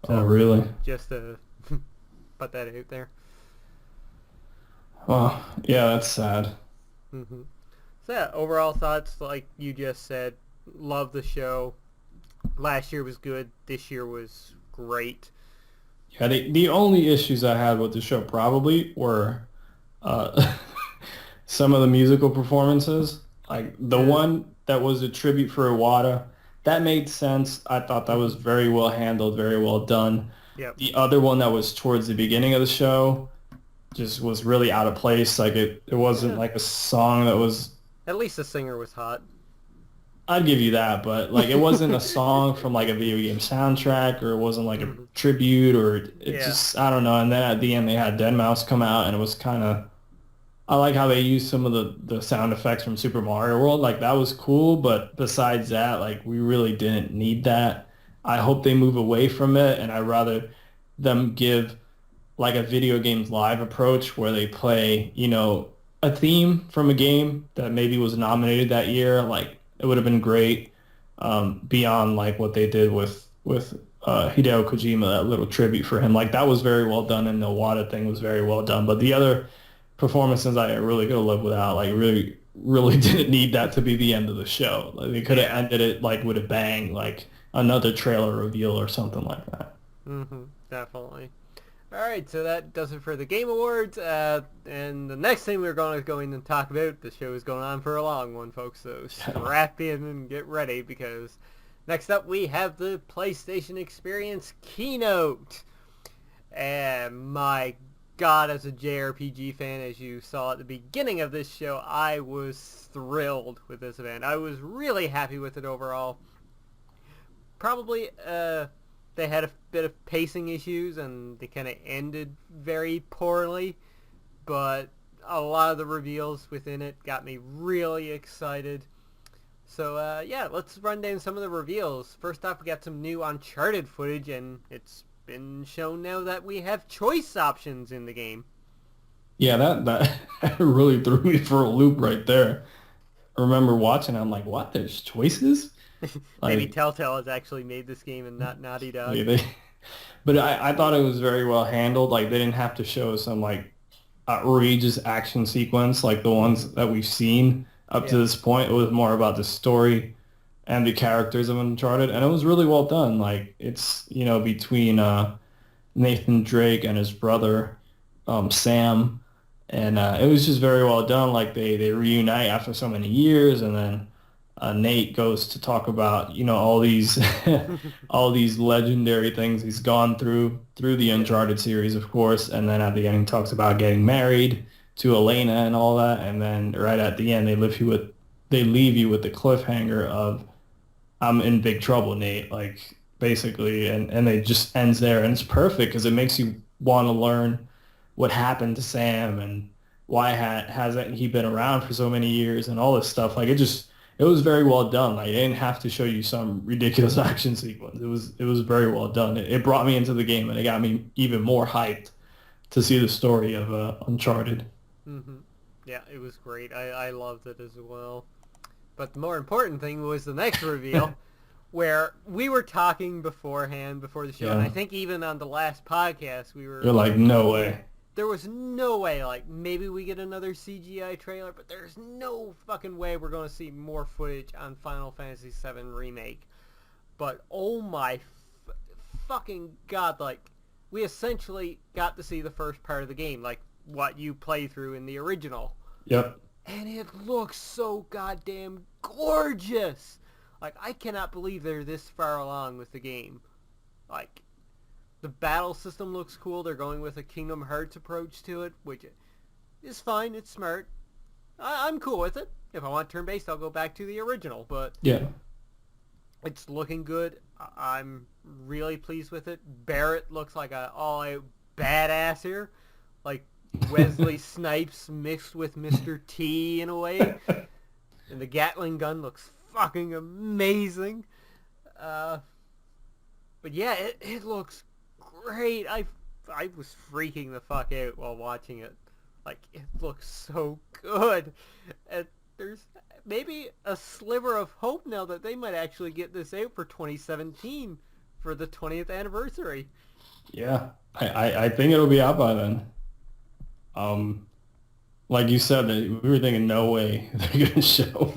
So, oh, really? Just to put that out there. Well, yeah, that's sad. So yeah, overall thoughts, like you just said, love the show. Last year was good. This year was great. Yeah, the only issues I had with the show probably were some of the musical performances. The one that was a tribute for Iwata, that made sense. I thought that was very well handled, very well done. Yep. The other one that was towards the beginning of the show just was really out of place. It wasn't a song that was... At least the singer was hot. I'd give you that, but it wasn't a song from a video game soundtrack, or it wasn't a tribute, or it just, I don't know. And then at the end they had Deadmau5 come out, and it was kind of, I like how they used some of the sound effects from Super Mario World. Like that was cool, but besides that, like we really didn't need that. I hope they move away from it, and I'd rather them give like a video games live approach where they play, a theme from a game that maybe was nominated that year. Like it would have been great, beyond like what they did with Hideo Kojima, that little tribute for him. Like that was very well done, and the Wada thing was very well done. But the other performances I really could have lived without. Like really, really didn't need that to be the end of the show. Like they could have ended it like with a bang, like another trailer reveal or something like that. Definitely. All right, so that does it for the Game Awards. And the next thing we're going to go in and talk about, the show is going on for a long one, folks, so strap in and get ready, because next up we have the PlayStation Experience keynote. And my God, as a JRPG fan, as you saw at the beginning of this show, I was thrilled with this event. I was really happy with it overall. Probably, they had a bit of pacing issues, and they kind of ended very poorly, but a lot of the reveals within it got me really excited. So, yeah, let's run down some of the reveals. First off, we got some new Uncharted footage, and it's been shown now that we have choice options in the game. Yeah, that really threw me for a loop right there. I remember watching, I'm like, what? There's choices? Maybe Telltale has actually made this game and not Naughty Dog. But I thought it was very well handled. Like they didn't have to show some like outrageous action sequence like the ones that we've seen up to this point. It was more about the story and the characters of Uncharted, and it was really well done. Like it's between Nathan Drake and his brother Sam, and it was just very well done. Like they reunite after so many years, and then Nate goes to talk about all these all these legendary things he's gone through the Uncharted series, of course, and then at the end he talks about getting married to Elena and all that, and then right at the end they leave you with the cliffhanger of I'm in big trouble, Nate, like basically, and it just ends there, and it's perfect because it makes you want to learn what happened to Sam and why hasn't he been around for so many years and all this stuff. Like it was very well done. Like, they didn't have to show you some ridiculous action sequence. It was very well done. It brought me into the game, and it got me even more hyped to see the story of Uncharted. Yeah, it was great. I loved it as well. But the more important thing was the next reveal, where we were talking beforehand, before the show, and I think even on the last podcast, You're like, no way. There was no way, like, maybe we get another CGI trailer, but there's no fucking way we're going to see more footage on Final Fantasy VII Remake. But, oh my fucking God, like, we essentially got to see the first part of the game, like, what you play through in the original. Yep. And it looks so goddamn gorgeous! Like, I cannot believe they're this far along with the game. Like, the battle system looks cool. They're going with a Kingdom Hearts approach to it, which is fine. It's smart. I'm cool with it. If I want turn-based, I'll go back to the original. But yeah, it's looking good. I'm really pleased with it. Barrett looks like a all-out badass here. Like Wesley Snipes mixed with Mr. T in a way. And the Gatling gun looks fucking amazing. But yeah, it looks great. I was freaking the fuck out while watching it. Like, it looks so good. And there's maybe a sliver of hope now that they might actually get this out for 2017 for the 20th anniversary. Yeah, I think it'll be out by then. Like you said, we were thinking no way they're going to show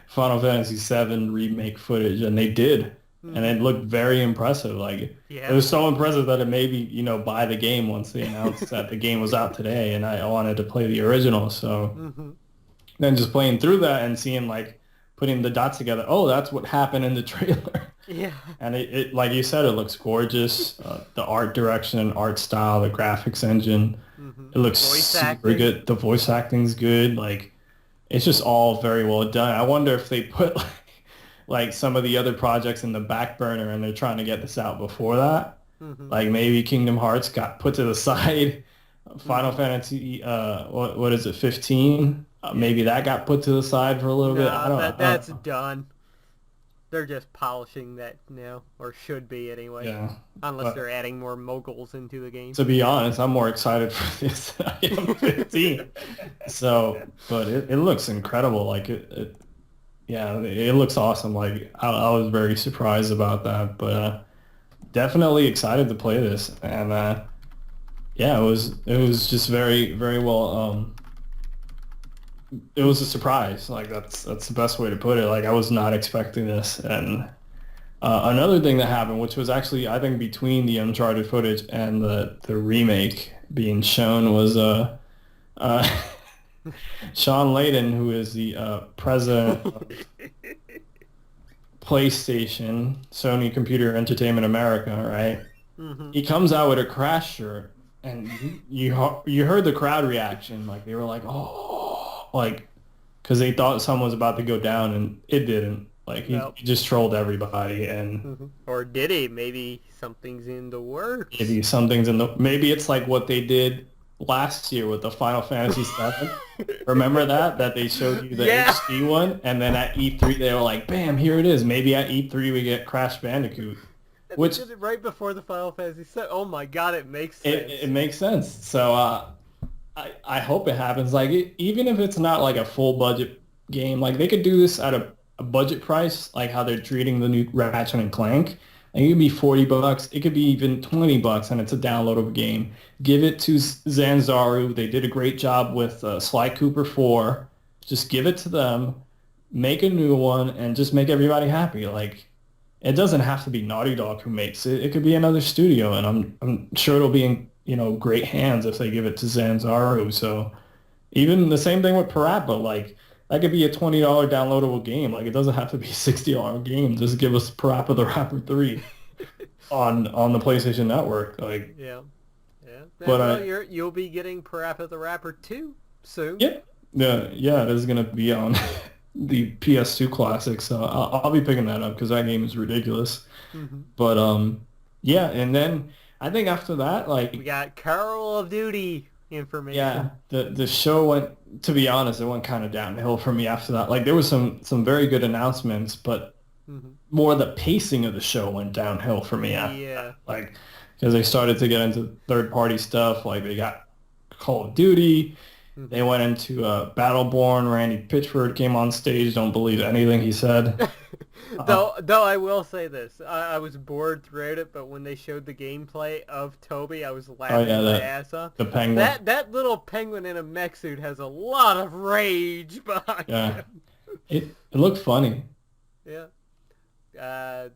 Final Fantasy VII Remake footage, and they did. And it looked very impressive. Like, it was so impressive that it made me, buy the game once they announced that the game was out today, and I wanted to play the original. So then just playing through that and seeing, like, putting the dots together, oh, that's what happened in the trailer. Yeah. And it like you said, it looks gorgeous. The art direction, art style, the graphics engine, it looks super good. The voice acting's good. Like, it's just all very well done. I wonder if they put, like some of the other projects in the back burner and they're trying to get this out before that. Like maybe Kingdom Hearts got put to the side Final Fantasy, what is it, 15? Maybe that got put to the side for a little bit. I No, don't that's know. done. They're just polishing that now, or should be anyway. Yeah, Unless but they're adding more moguls into the game. to be honest, I'm more excited for this than I am 15. So, but it looks incredible. Like yeah, it looks awesome. Like I was very surprised about that, but definitely excited to play this. And yeah, it was just very very well. It was a surprise. Like that's the best way to put it. Like I was not expecting this. And another thing that happened, which was actually I think between the Uncharted footage and the remake being shown, was uh, Sean Layden, who is the president of PlayStation, Sony Computer Entertainment America, right? Mm-hmm. He comes out with a Crash shirt, and you heard the crowd reaction, like they were like, oh, like because they thought someone was about to go down, and it didn't. Like Nope. he just trolled everybody, and Mm-hmm. Or did he? Maybe something's in the works. maybe something's in the maybe it's like what they did last year with the Final Fantasy VII. Remember that they showed you the Yeah. HD one, and then at E3 they were like, "Bam, here it is." Maybe at E3 we get Crash Bandicoot, And which they did it right before the Final Fantasy set. Oh my god, it makes it, sense. it makes sense. So I hope it happens. Like even if it's not like a full budget game, like they could do this at a budget price, like how they're treating the new Ratchet and Clank. And it could be $40. It could be even $20, and it's a downloadable game. Give it to Zanzaru. They did a great job with Sly Cooper 4. Just give it to them. Make a new one, and just make everybody happy. Like it doesn't have to be Naughty Dog who makes it. It could be another studio, and I'm sure it'll be in great hands if they give it to Zanzaru. So even the same thing with Parappa. Like that could be a $20 downloadable game. Like it doesn't have to be a $60 game. Just give us Parappa the Rapper 3 on the PlayStation Network. Like Yeah. Yeah. But Well, you'll be getting Parappa the Rapper 2 soon. yeah, it is gonna be on the PS2 classic. So I'll be picking that up because that game is ridiculous. Mm-hmm. But yeah, and then I think after that, like We got Call of Duty information. yeah, the show went. To be honest, it went kind of downhill for me after that. Like there was some very good announcements, but Mm-hmm. more the pacing of the show went downhill for me after Yeah. that. Like because they started to get into third party stuff. Like they got Call of Duty. Mm-hmm. They went into Battleborn. Randy Pitchford came on stage. Don't believe anything he said. Though I will say this, I was bored throughout it, but when they showed the gameplay of Toby, I was laughing my ass off. The penguin. That little penguin in a mech suit has a lot of rage behind Yeah. him. It looked funny. Yeah.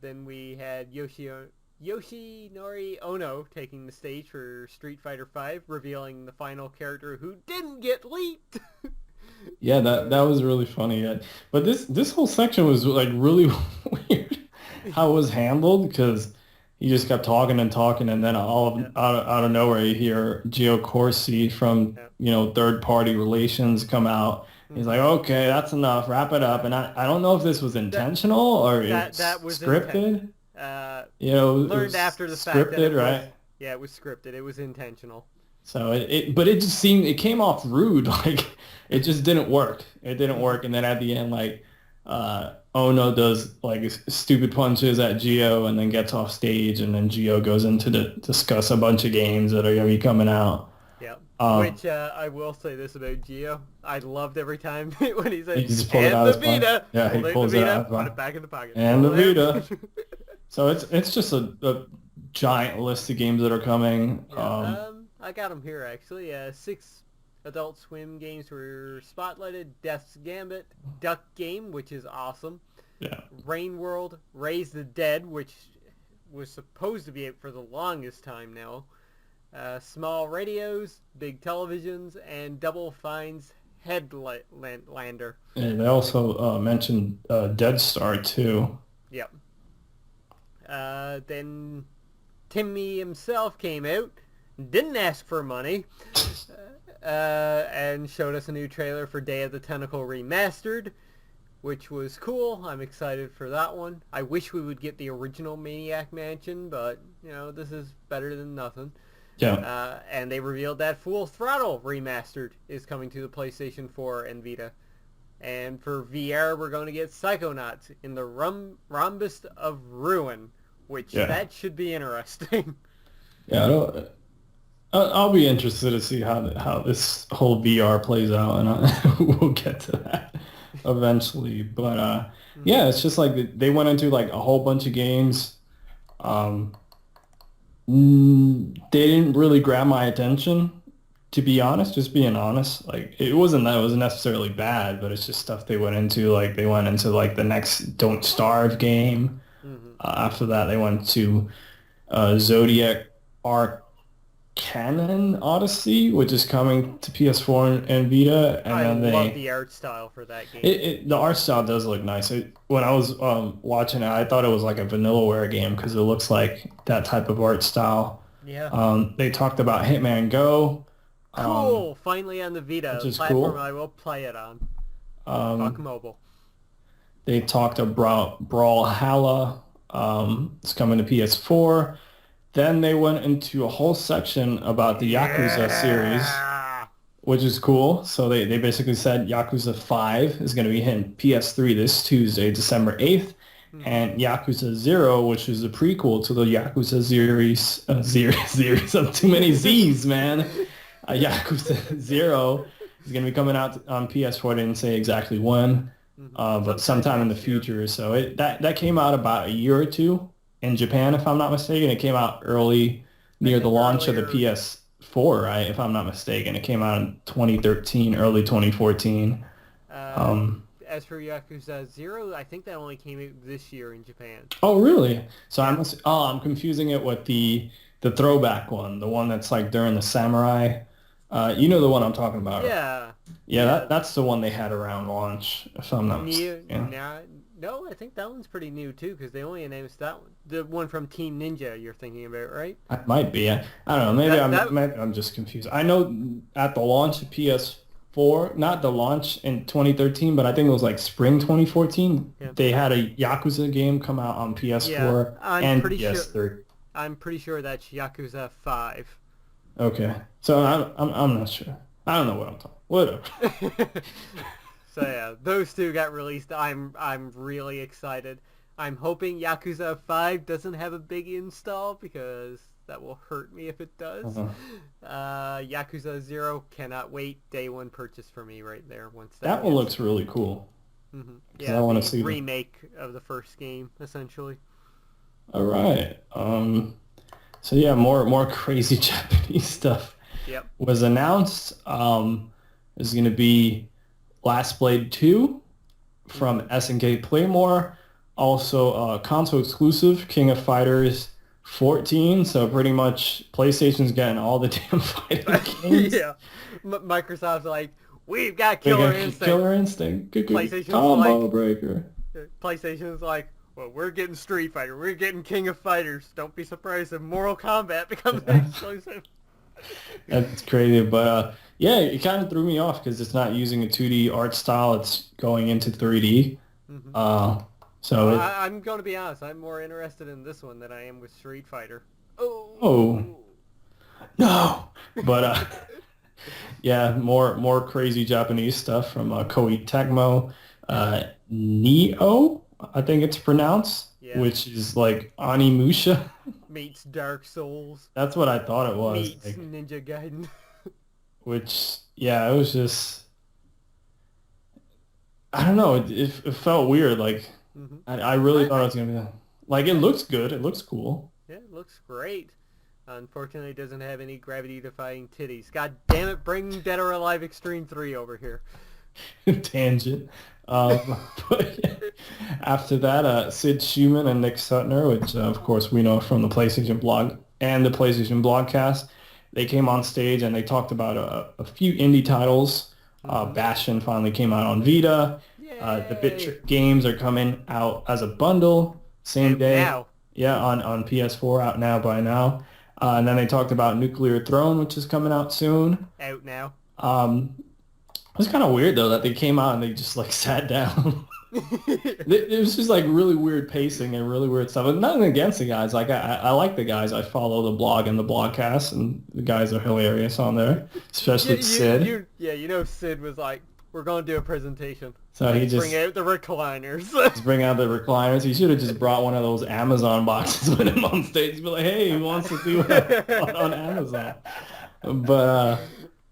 Then we had Yoshinori Ono taking the stage for Street Fighter V, revealing the final character who didn't get leaked. Yeah, that was really funny. Yeah. But this whole section was like really weird how it was handled because he just kept talking and talking, and then out of nowhere you hear Gio Corsi from third party relations come out. He's like, okay, that's enough. Wrap it up. And I don't know if this was intentional or that was scripted. Learned after the fact that scripted, right? Yeah, it was scripted. It was intentional. So but it just seemed, it came off rude. Like it just didn't work. It didn't work. And then at the end, like Ono does like stupid punches at Gio and then gets off stage. And then Gio goes into to discuss a bunch of games that are going to be coming out. Yeah. Which I will say this about Gio. I loved every time when he said, he just pulled it and out the Vita. Yeah, he pulls it out. Put it back in the pocket. And the Vita. So it's just a giant list of games that are coming. Yeah, I got them here actually. 6 Adult Swim games were spotlighted. Death's Gambit, Duck Game, which is awesome. Yeah. Rain World, Raise the Dead, which was supposed to be out for the longest time now. Small Radios, Big Televisions, and Double Fine's Headlander. And they also mentioned Dead Star too. Yep. Then Timmy himself came out, didn't ask for money, and showed us a new trailer for Day of the Tentacle Remastered, which was cool. I'm excited for that one. I wish we would get the original Maniac Mansion, but, this is better than nothing. And they revealed that Full Throttle Remastered is coming to the PlayStation 4 and Vita. And for VR, we're going to get Psychonauts in the Rhombus of Ruin, which that should be interesting. Yeah, I'll be interested to see how this whole VR plays out, and we'll get to that eventually. But yeah, it's just like they went into like a whole bunch of games. They didn't really grab my attention, to be honest, just being honest. Like, it wasn't that it was necessarily bad, but it's just stuff they went into. Like, they went into like the next Don't Starve game. After that, they went to Zodiac Arcanon Odyssey, which is coming to PS4 and Vita. And I love the art style for that game. The art style does look nice. When I was watching it, I thought it was like a Vanillaware game because it looks like that type of art style. Yeah. They talked about Hitman Go. Cool! Finally on the Vita, which is platform cool. I will play it on. Fuck mobile. They talked about Brawlhalla. It's coming to PS4. Then they went into a whole section about the Yakuza series, which is cool. So they basically said Yakuza 5 is going to be hitting PS3 this Tuesday, December 8th. And Yakuza 0, which is a prequel to the Yakuza series of too many Z's, man. Yakuza 0 is going to be coming out on PS4. They didn't say exactly when, but sometime in the future. So that came out about a year or two in Japan, if I'm not mistaken. It came out early, near the launch of the PS4, right? If I'm not mistaken. It came out in 2013, early 2014. As for Yakuza 0, I think that only came out this year in Japan. Oh, really? So I'm confusing it with the throwback one, the one that's like during the samurai. You know the one I'm talking about. Yeah. Yeah, that's the one they had around launch, if I'm not mistaken. No, I think that one's pretty new too, because they only announced that one. The one from Team Ninja you're thinking about, right? It might be. I don't know. Maybe I'm just confused. I know at the launch of PS4, not the launch in 2013, but I think it was like spring 2014, they had a Yakuza game come out on PS4 and PS3. I'm pretty sure that's Yakuza 5. Okay. So I'm not sure. I don't know what I'm talking. Whatever. So yeah, those two got released. I'm really excited. I'm hoping Yakuza 5 doesn't have a big install because that will hurt me if it does. Yakuza 0 cannot wait. Day one purchase for me right there. Once that one looks really cool. Yeah, I want to see remake of the first game essentially. All right. So yeah, more crazy Japanese stuff. Was announced. There's going to be Last Blade 2 from SNK Playmore. Also, console exclusive, King of Fighters 14. So pretty much PlayStation's getting all the damn fighting games. Yeah. Microsoft's like, we've got Killer Instinct. Killer Instinct. PlayStation's Combo like, breaker. PlayStation's like, well, we're getting Street Fighter. We're getting King of Fighters. Don't be surprised if Mortal Kombat becomes exclusive. That's crazy, but yeah, it kind of threw me off because it's not using a 2D art style. It's going into 3D. So I'm going to be honest. I'm more interested in this one than I am with Street Fighter. Oh. No. But yeah, more crazy Japanese stuff from Koei Tecmo. Neo, I think it's pronounced, which is like Onimusha. Meets Dark Souls. That's what I thought it was. Meets Ninja Gaiden. Which, yeah, it was just, I don't know, it felt weird. Like, I really thought it was going to be that. Like, it looks good. It looks cool. Yeah, it looks great. Unfortunately, it doesn't have any gravity-defying titties. God damn it, bring Dead or Alive Extreme 3 over here. Tangent. But yeah, after that, Sid Schumann and Nick Sutner, which of course we know from the PlayStation blog and the PlayStation blogcast, they came on stage and they talked about a few indie titles. Bastion finally came out on Vita. The Bit Trick games are coming out as a bundle same day. Now. Yeah, on PS4, out now by now. And then they talked about Nuclear Throne, which is coming out soon. Out now. It was kind of weird though that they came out and they just like sat down. It was just like really weird pacing and really weird stuff. And nothing against the guys. Like I like the guys. I follow the blog and the blogcast, and the guys are hilarious on there, especially Sid. Sid was like, we're going to do a presentation. So he Let's just bring out the recliners. just bring out the recliners. He should have just brought one of those Amazon boxes with him on stage. He'd be like, hey, who wants to do it on Amazon? But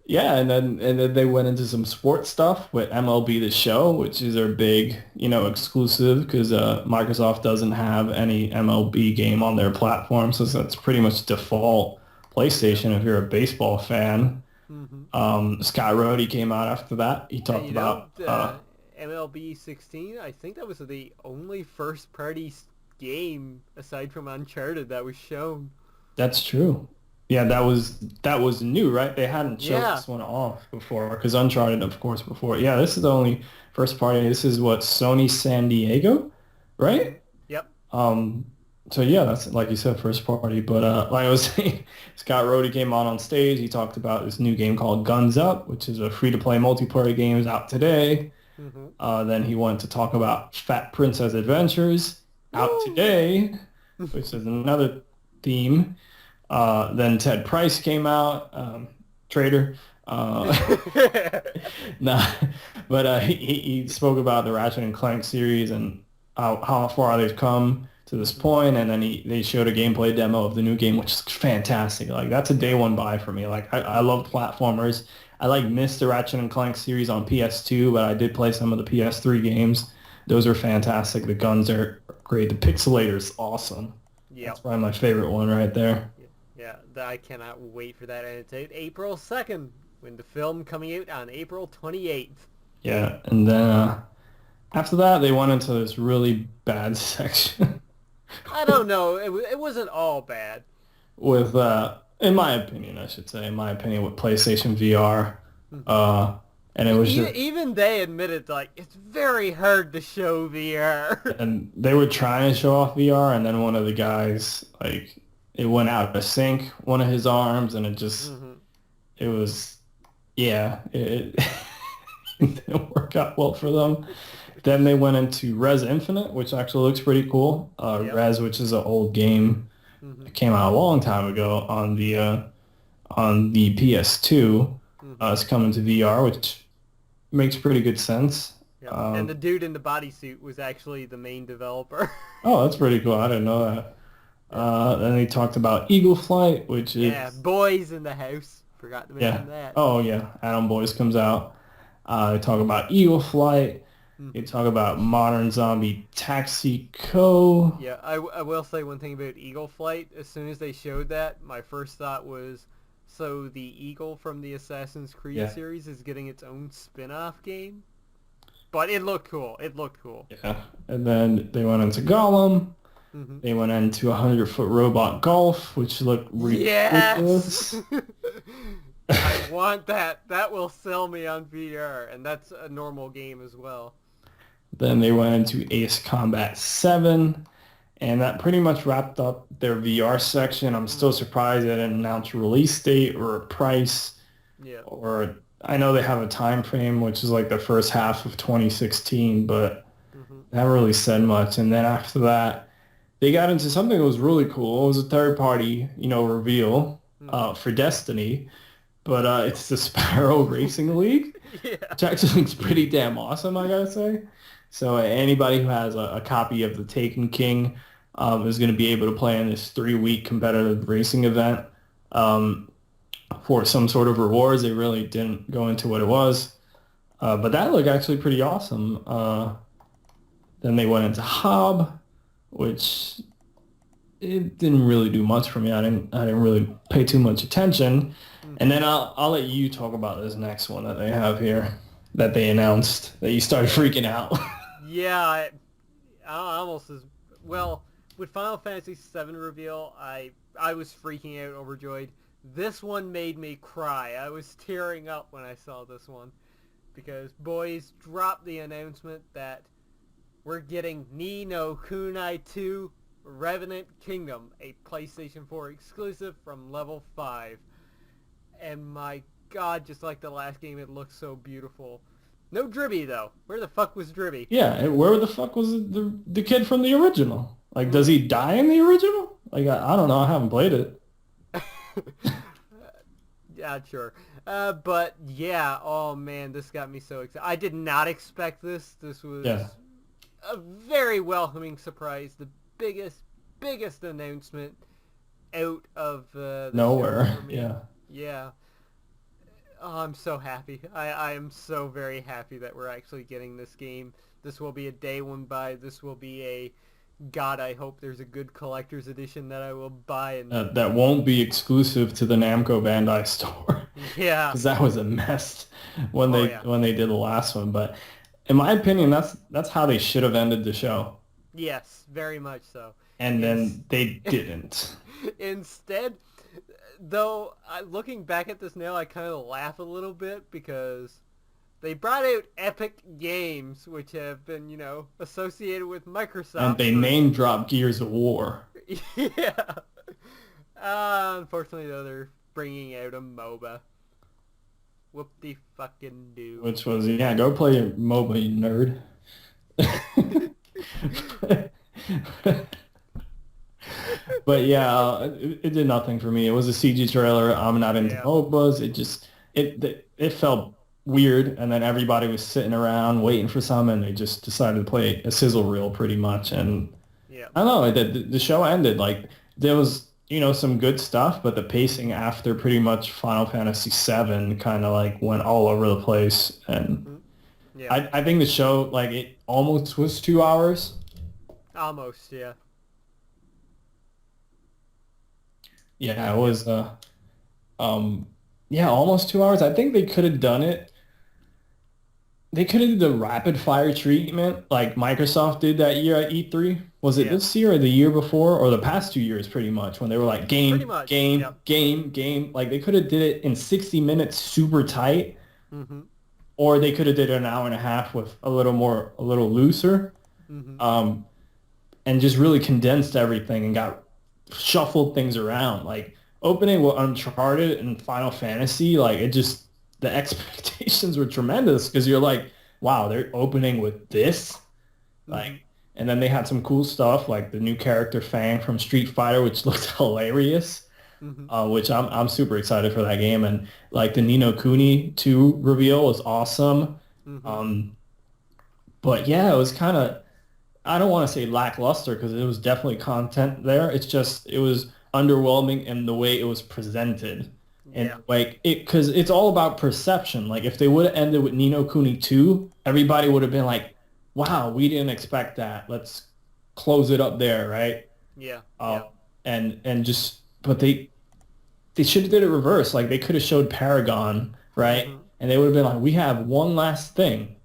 yeah, and then they went into some sports stuff with MLB The Show, which is their big, exclusive because Microsoft doesn't have any MLB game on their platform, so that's pretty much default PlayStation if you're a baseball fan. Scott Rhodey came out after that. He talked about MLB 16. I think that was the only first-party game aside from Uncharted that was shown. That's true. Yeah, that was new, right? They hadn't showed this one off before because Uncharted, of course, before. Yeah, this is the only first party. This is what, Sony San Diego, right? Yep. So yeah, that's like you said, first party. But like I was saying, Scott Rhodey came on stage. He talked about this new game called Guns Up, which is a free-to-play multiplayer game, is out today. Then he wanted to talk about Fat Princess Adventures, out today, which is another theme. Then Ted Price came out, traitor. Nah, but he spoke about the Ratchet and Clank series and how far they've come to this point, and then they showed a gameplay demo of the new game, which is fantastic. Like, that's a day one buy for me. Like, I love platformers. I missed the Ratchet and Clank series on PS2, but I did play some of the PS3 games. Those are fantastic. The guns are great. The pixelator is awesome. Yeah, that's probably my favorite one right there. Yeah, I cannot wait for that. And it's out April 2nd, when the film coming out on April 28th. Yeah, and then after that, they went into this really bad section. I don't know. It wasn't all bad. With, in my opinion, with PlayStation VR. And it was even they admitted, like, it's very hard to show VR. And they were trying to show off VR, and then one of the guys, like, it went out of sync, one of his arms, and it just, it was, it didn't work out well for them. Then they went into Res Infinite, which actually looks pretty cool. Res, which is an old game, it came out a long time ago on the PS2. It's coming to VR, which makes pretty good sense. Yeah. And the dude in the bodysuit was actually the main developer. Oh, that's pretty cool. I didn't know that. Then they talked about Eagle Flight, which is... Yeah, Boys in the House. Forgot to mention that. Oh, yeah. Adam Boys comes out. They talk about Eagle Flight. They talk about Modern Zombie Taxi Co. Yeah, I will say one thing about Eagle Flight. As soon as they showed that, my first thought was, so the Eagle from the Assassin's Creed series is getting its own spin-off game? But it looked cool. Yeah. And then they went into Gollum. They went into 100-foot robot golf, which looked ridiculous. Yes! I want that. That will sell me on VR, and that's a normal game as well. Then they went into Ace Combat 7, and that pretty much wrapped up their VR section. I'm still surprised they didn't announce a release date or a price. Yeah. Or I know they have a time frame, which is like the first half of 2016, but they haven't really said much. And then after that, they got into something that was really cool. It was a third-party, reveal for Destiny, but it's the Sparrow Racing League, which actually looks pretty damn awesome, I gotta say. So anybody who has a copy of the Taken King is going to be able to play in this 3-week competitive racing event for some sort of rewards. They really didn't go into what it was, but that looked actually pretty awesome. Then they went into Hob, which it didn't really do much for me. I didn't really pay too much attention. And then I'll let you talk about this next one that they have here that they announced that you started freaking out. Yeah, I almost as well with Final Fantasy VII reveal. I was freaking out, overjoyed. This one made me cry. I was tearing up when I saw this one because boys dropped the announcement that we're getting Ni Kuni 2 Revenant Kingdom, a PlayStation 4 exclusive from level 5. And my God, just like the last game, it looks so beautiful. No Dribby, though. Where the fuck was Dribby? Yeah, and where the fuck was the kid from the original? Like, does he die in the original? Like, I don't know. I haven't played it. Yeah, sure. But yeah, oh man, this got me so excited. I did not expect this. This was a very welcoming surprise. The biggest announcement out of the nowhere. show for me. Yeah. Yeah. Oh, I'm so happy. I am so very happy that we're actually getting this game. This will be a day one buy. This will be a God, I hope there's a good collector's edition that I will buy. And That won't be exclusive to the Namco Bandai store. Yeah. Because that was a mess when they did the last one. But in my opinion, that's how they should have ended the show. Yes, very much so. And then they didn't. Instead, though, looking back at this now, I kind of laugh a little bit because they brought out Epic Games, which have been, associated with Microsoft. And they name dropped Gears of War. Yeah. Unfortunately, though, they're bringing out a MOBA. Whoop-de-fucking-do. Which was, go play your MOBA, you nerd. But yeah, it did nothing for me. It was a CG trailer. I'm not into MOBAs. It felt weird, and then everybody was sitting around waiting for some, and they just decided to play a sizzle reel pretty much. And I don't know, the show ended. Like, there was, some good stuff, but the pacing after pretty much Final Fantasy VII kind of like went all over the place. And I think the show, like, it almost was 2 hours. Almost, yeah. Yeah, it was, almost 2 hours. I think they could have done it. They could have did the rapid fire treatment like Microsoft did that year at E3. Was it this year or the year before or the past 2 years pretty much when they were like game. Like they could have did it in 60 minutes super tight. Mm-hmm. Or they could have did it an hour and a half with a little looser. Mm-hmm. And just really condensed everything and shuffled things around. Like opening with Uncharted and Final Fantasy, like it just, the expectations were tremendous because you're like, wow, they're opening with this? Like, and then they had some cool stuff like the new character Fang from Street Fighter, which looked hilarious, which I'm super excited for that game. And like the Ni Kuni 2 reveal was awesome. But yeah, it was kind of, I don't want to say lackluster because it was definitely content there. It's just, it was underwhelming in the way it was presented. And like because it's all about perception. Like if they would have ended with Ni Kuni 2, everybody would have been like, wow, we didn't expect that. Let's close it up there, right? Yeah. And just, but they should have did it reverse. Like they could have showed Paragon, right? And they would have been like, we have one last thing.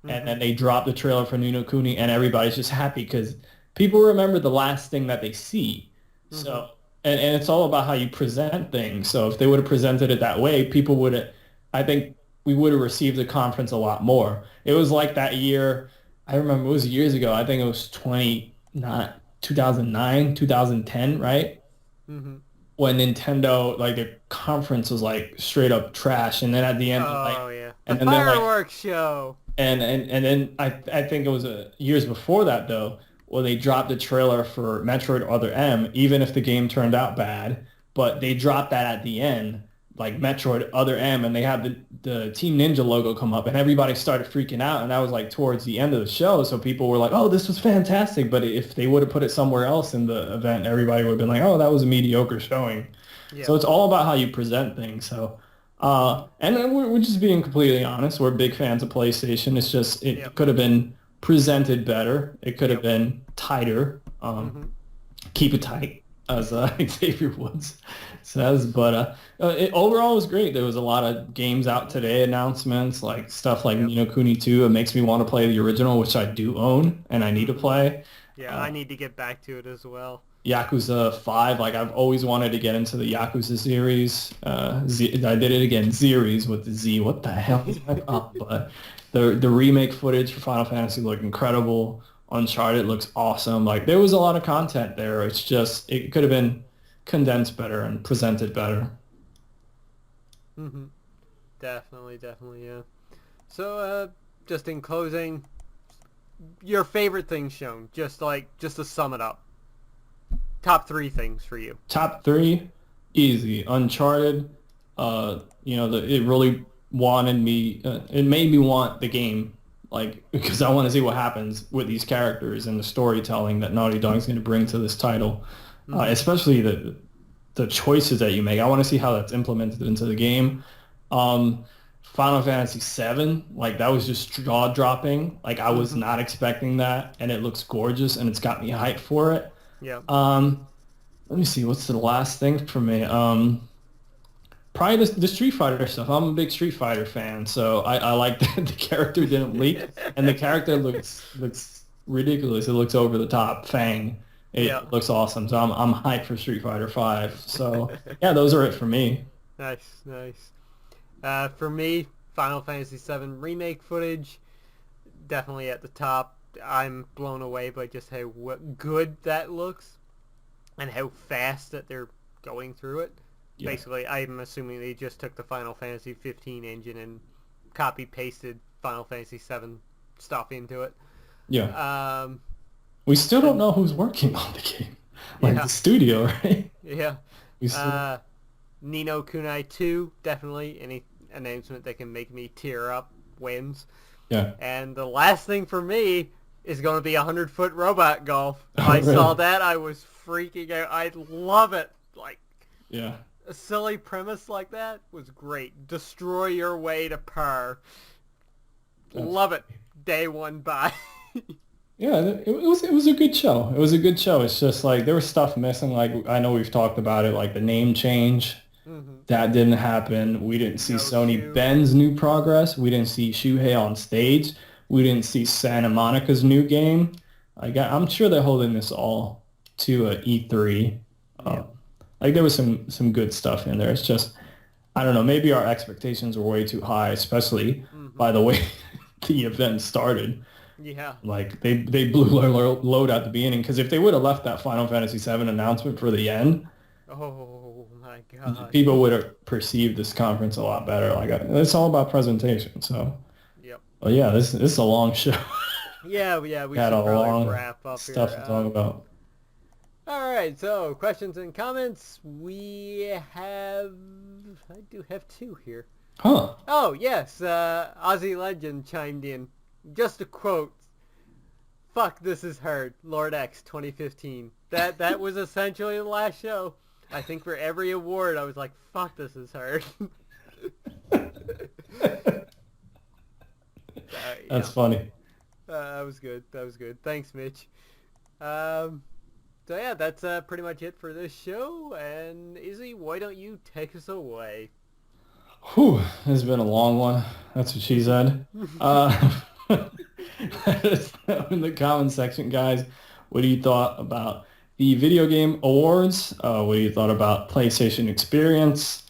And then they dropped the trailer for Ni Kuni and everybody's just happy because people remember the last thing that they see. So, and it's all about how you present things. So if they would have presented it that way, people would have, I think we would have received the conference a lot more. It was like that year, I remember it was years ago. I think it was 2009, 2010, right? When Nintendo, like the conference was like straight up trash. And then at the end, and then fireworks show. And then I think it was years before that though, when they dropped the trailer for Metroid Other M, even if the game turned out bad, but they dropped that at the end, like Metroid Other M, and they had the Team Ninja logo come up, and everybody started freaking out, and that was like towards the end of the show, so people were like, oh, this was fantastic, but if they would have put it somewhere else in the event, everybody would have been like, oh, that was a mediocre showing. So it's all about how you present things, so... and then we're just being completely honest. We're big fans of PlayStation. It's just, it could have been presented better. It could have been tighter. Keep it tight, as Xavier Woods says. But overall, it was great. There was a lot of games out today, announcements, like stuff like Ni Kuni 2. It makes me want to play the original, which I do own, and I need to play. Yeah, I need to get back to it as well. Yakuza 5, like I've always wanted to get into the Yakuza series. I did it again, series with the Z. What the hell is that? But the remake footage for Final Fantasy looked incredible. Uncharted looks awesome. Like there was a lot of content there. It's just it could have been condensed better and presented better. Definitely, yeah. So, just in closing, your favorite things shown, just to sum it up. Top 3 things for you. Top 3, easy. Uncharted. It really wanted me. It made me want the game, because I want to see what happens with these characters and the storytelling that Naughty Dog's going to bring to this title, especially the choices that you make. I want to see how that's implemented into the game. Final Fantasy VII, that was just jaw-dropping. I was not expecting that, and it looks gorgeous, and it's got me hyped for it. Yeah. Let me see, what's the last thing for me? Probably the Street Fighter stuff. I'm a big Street Fighter fan, so I like that the character didn't leak, and the character looks ridiculous. It looks over the top. Fang. It looks awesome. So I'm hyped for Street Fighter 5. So yeah, those are it for me. Nice. For me, Final Fantasy VII Remake footage, definitely at the top. I'm blown away by just how good that looks and how fast that they're going through it. Yeah. Basically, I'm assuming they just took the Final Fantasy 15 engine and copy-pasted Final Fantasy 7 stuff into it. Yeah. We still don't know who's working on the game. The studio, right? Yeah. Ni Kuni 2, definitely. Any announcement that can make me tear up wins. Yeah. And the last thing for me is going to be 100-foot robot golf. I saw that. I was freaking out. I love it. Yeah. A silly premise like that was great. Destroy your way to par. Love it. Day 1 buy. Yeah, it was a good show. It was a good show. It's just there was stuff missing. I know we've talked about it, the name change. That didn't happen. We didn't see Sony Ben's new progress. We didn't see Shuhei on stage. We didn't see Santa Monica's new game. I'm sure they're holding this all to a E3. There was some good stuff in there. It's just, I don't know, maybe our expectations were way too high, especially by the way the event started. Yeah. They blew their load at the beginning, because if they would have left that Final Fantasy VII announcement for the end, oh my god, people would have perceived this conference a lot better. It's all about presentation. So. Yep. Well, yeah, this is a long show. Yeah, we should got a probably long wrap up stuff here. to talk about. All right, so questions and comments. I do have 2 here. Huh. Oh, yes, Aussie Legend chimed in. Just a quote. Fuck, this is hard. Lord X 2015. That was essentially the last show. I think for every award, I was like, fuck, this is hard. That's funny. That was good. Thanks, Mitch. So yeah, that's pretty much it for this show. And Izzy, why don't you take us away? Whew, this has been a long one. That's what she said. Let us know in the comment section, guys. What do you thought about the video game awards? What do you thought about PlayStation Experience?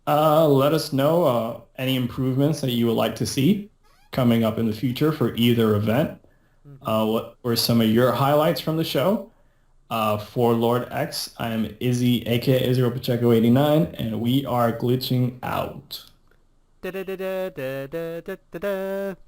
Let us know any improvements that you would like to see coming up in the future for either event. What were some of your highlights from the show? For Lord X, I am Izzy, aka Israel Pacheco 89, and we are glitching out.